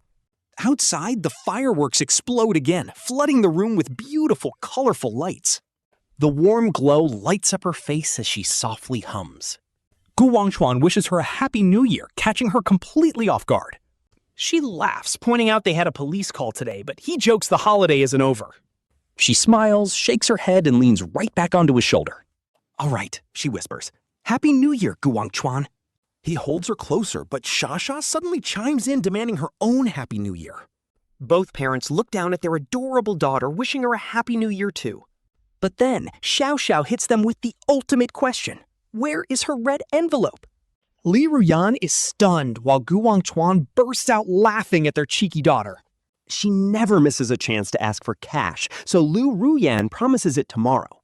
Outside, the fireworks explode again, flooding the room with beautiful, colorful lights. The warm glow lights up her face as she softly hums. Gu Wangchuan wishes her a happy new year, catching her completely off guard. She laughs, pointing out they had a police call today, but he jokes the holiday isn't over. She smiles, shakes her head, and leans right back onto his shoulder. All right, she whispers. Happy New Year, Gu Wangchuan. He holds her closer, but Xiaxia suddenly chimes in, demanding her own Happy New Year. Both parents look down at their adorable daughter, wishing her a Happy New Year too. But then, Xiaxia hits them with the ultimate question. Where is her red envelope? Liu Ruyan is stunned while Gu Wangchuan bursts out laughing at their cheeky daughter. She never misses a chance to ask for cash, so Liu Ruyan promises it tomorrow.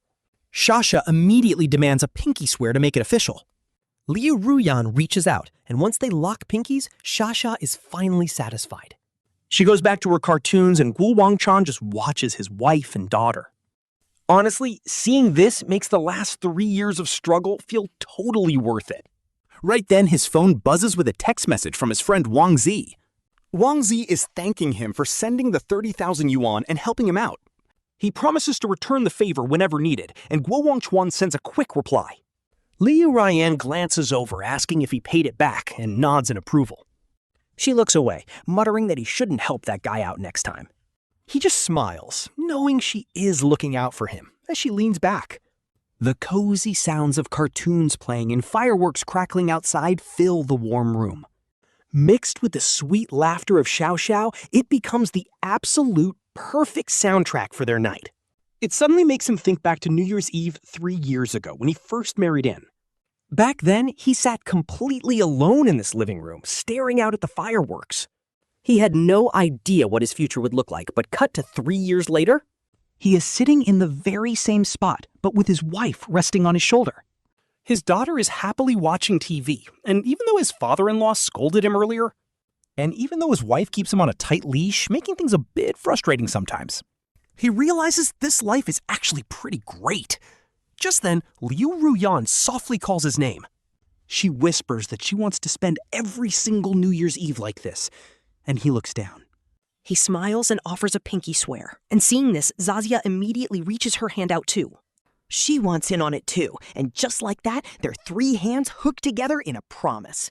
Xiaxia immediately demands a pinky swear to make it official. Liu Ruyan reaches out, and once they lock pinkies, Xiaxia is finally satisfied. She goes back to her cartoons, and Gu Wangchuan just watches his wife and daughter. Honestly, seeing this makes the last 3 years of struggle feel totally worth it. Right then, his phone buzzes with a text message from his friend Wang Zi. Wang Zi is thanking him for sending the 30,000 yuan and helping him out. He promises to return the favor whenever needed, and Gu Wangchuan sends a quick reply. Liu Ruyan glances over, asking if he paid it back, and nods in approval. She looks away, muttering that he shouldn't help that guy out next time. He just smiles, knowing she is looking out for him, as she leans back. The cozy sounds of cartoons playing and fireworks crackling outside fill the warm room. Mixed with the sweet laughter of Xiaxia, it becomes the absolute perfect soundtrack for their night. It suddenly makes him think back to New Year's Eve 3 years ago when he first married in. Back then, he sat completely alone in this living room, staring out at the fireworks. He had no idea what his future would look like, but cut to 3 years later, he is sitting in the very same spot, but with his wife resting on his shoulder. His daughter is happily watching TV, and even though his father-in-law scolded him earlier, and even though his wife keeps him on a tight leash, making things a bit frustrating sometimes, He realizes this life is actually pretty great. Just then, Liu Ruyan softly calls his name. She whispers that she wants to spend every single New Year's Eve like this, and he looks down. He smiles and offers a pinky swear, and seeing this, Xiaxia immediately reaches her hand out too. She wants in on it too, and just like that, their 3 hands hook together in a promise.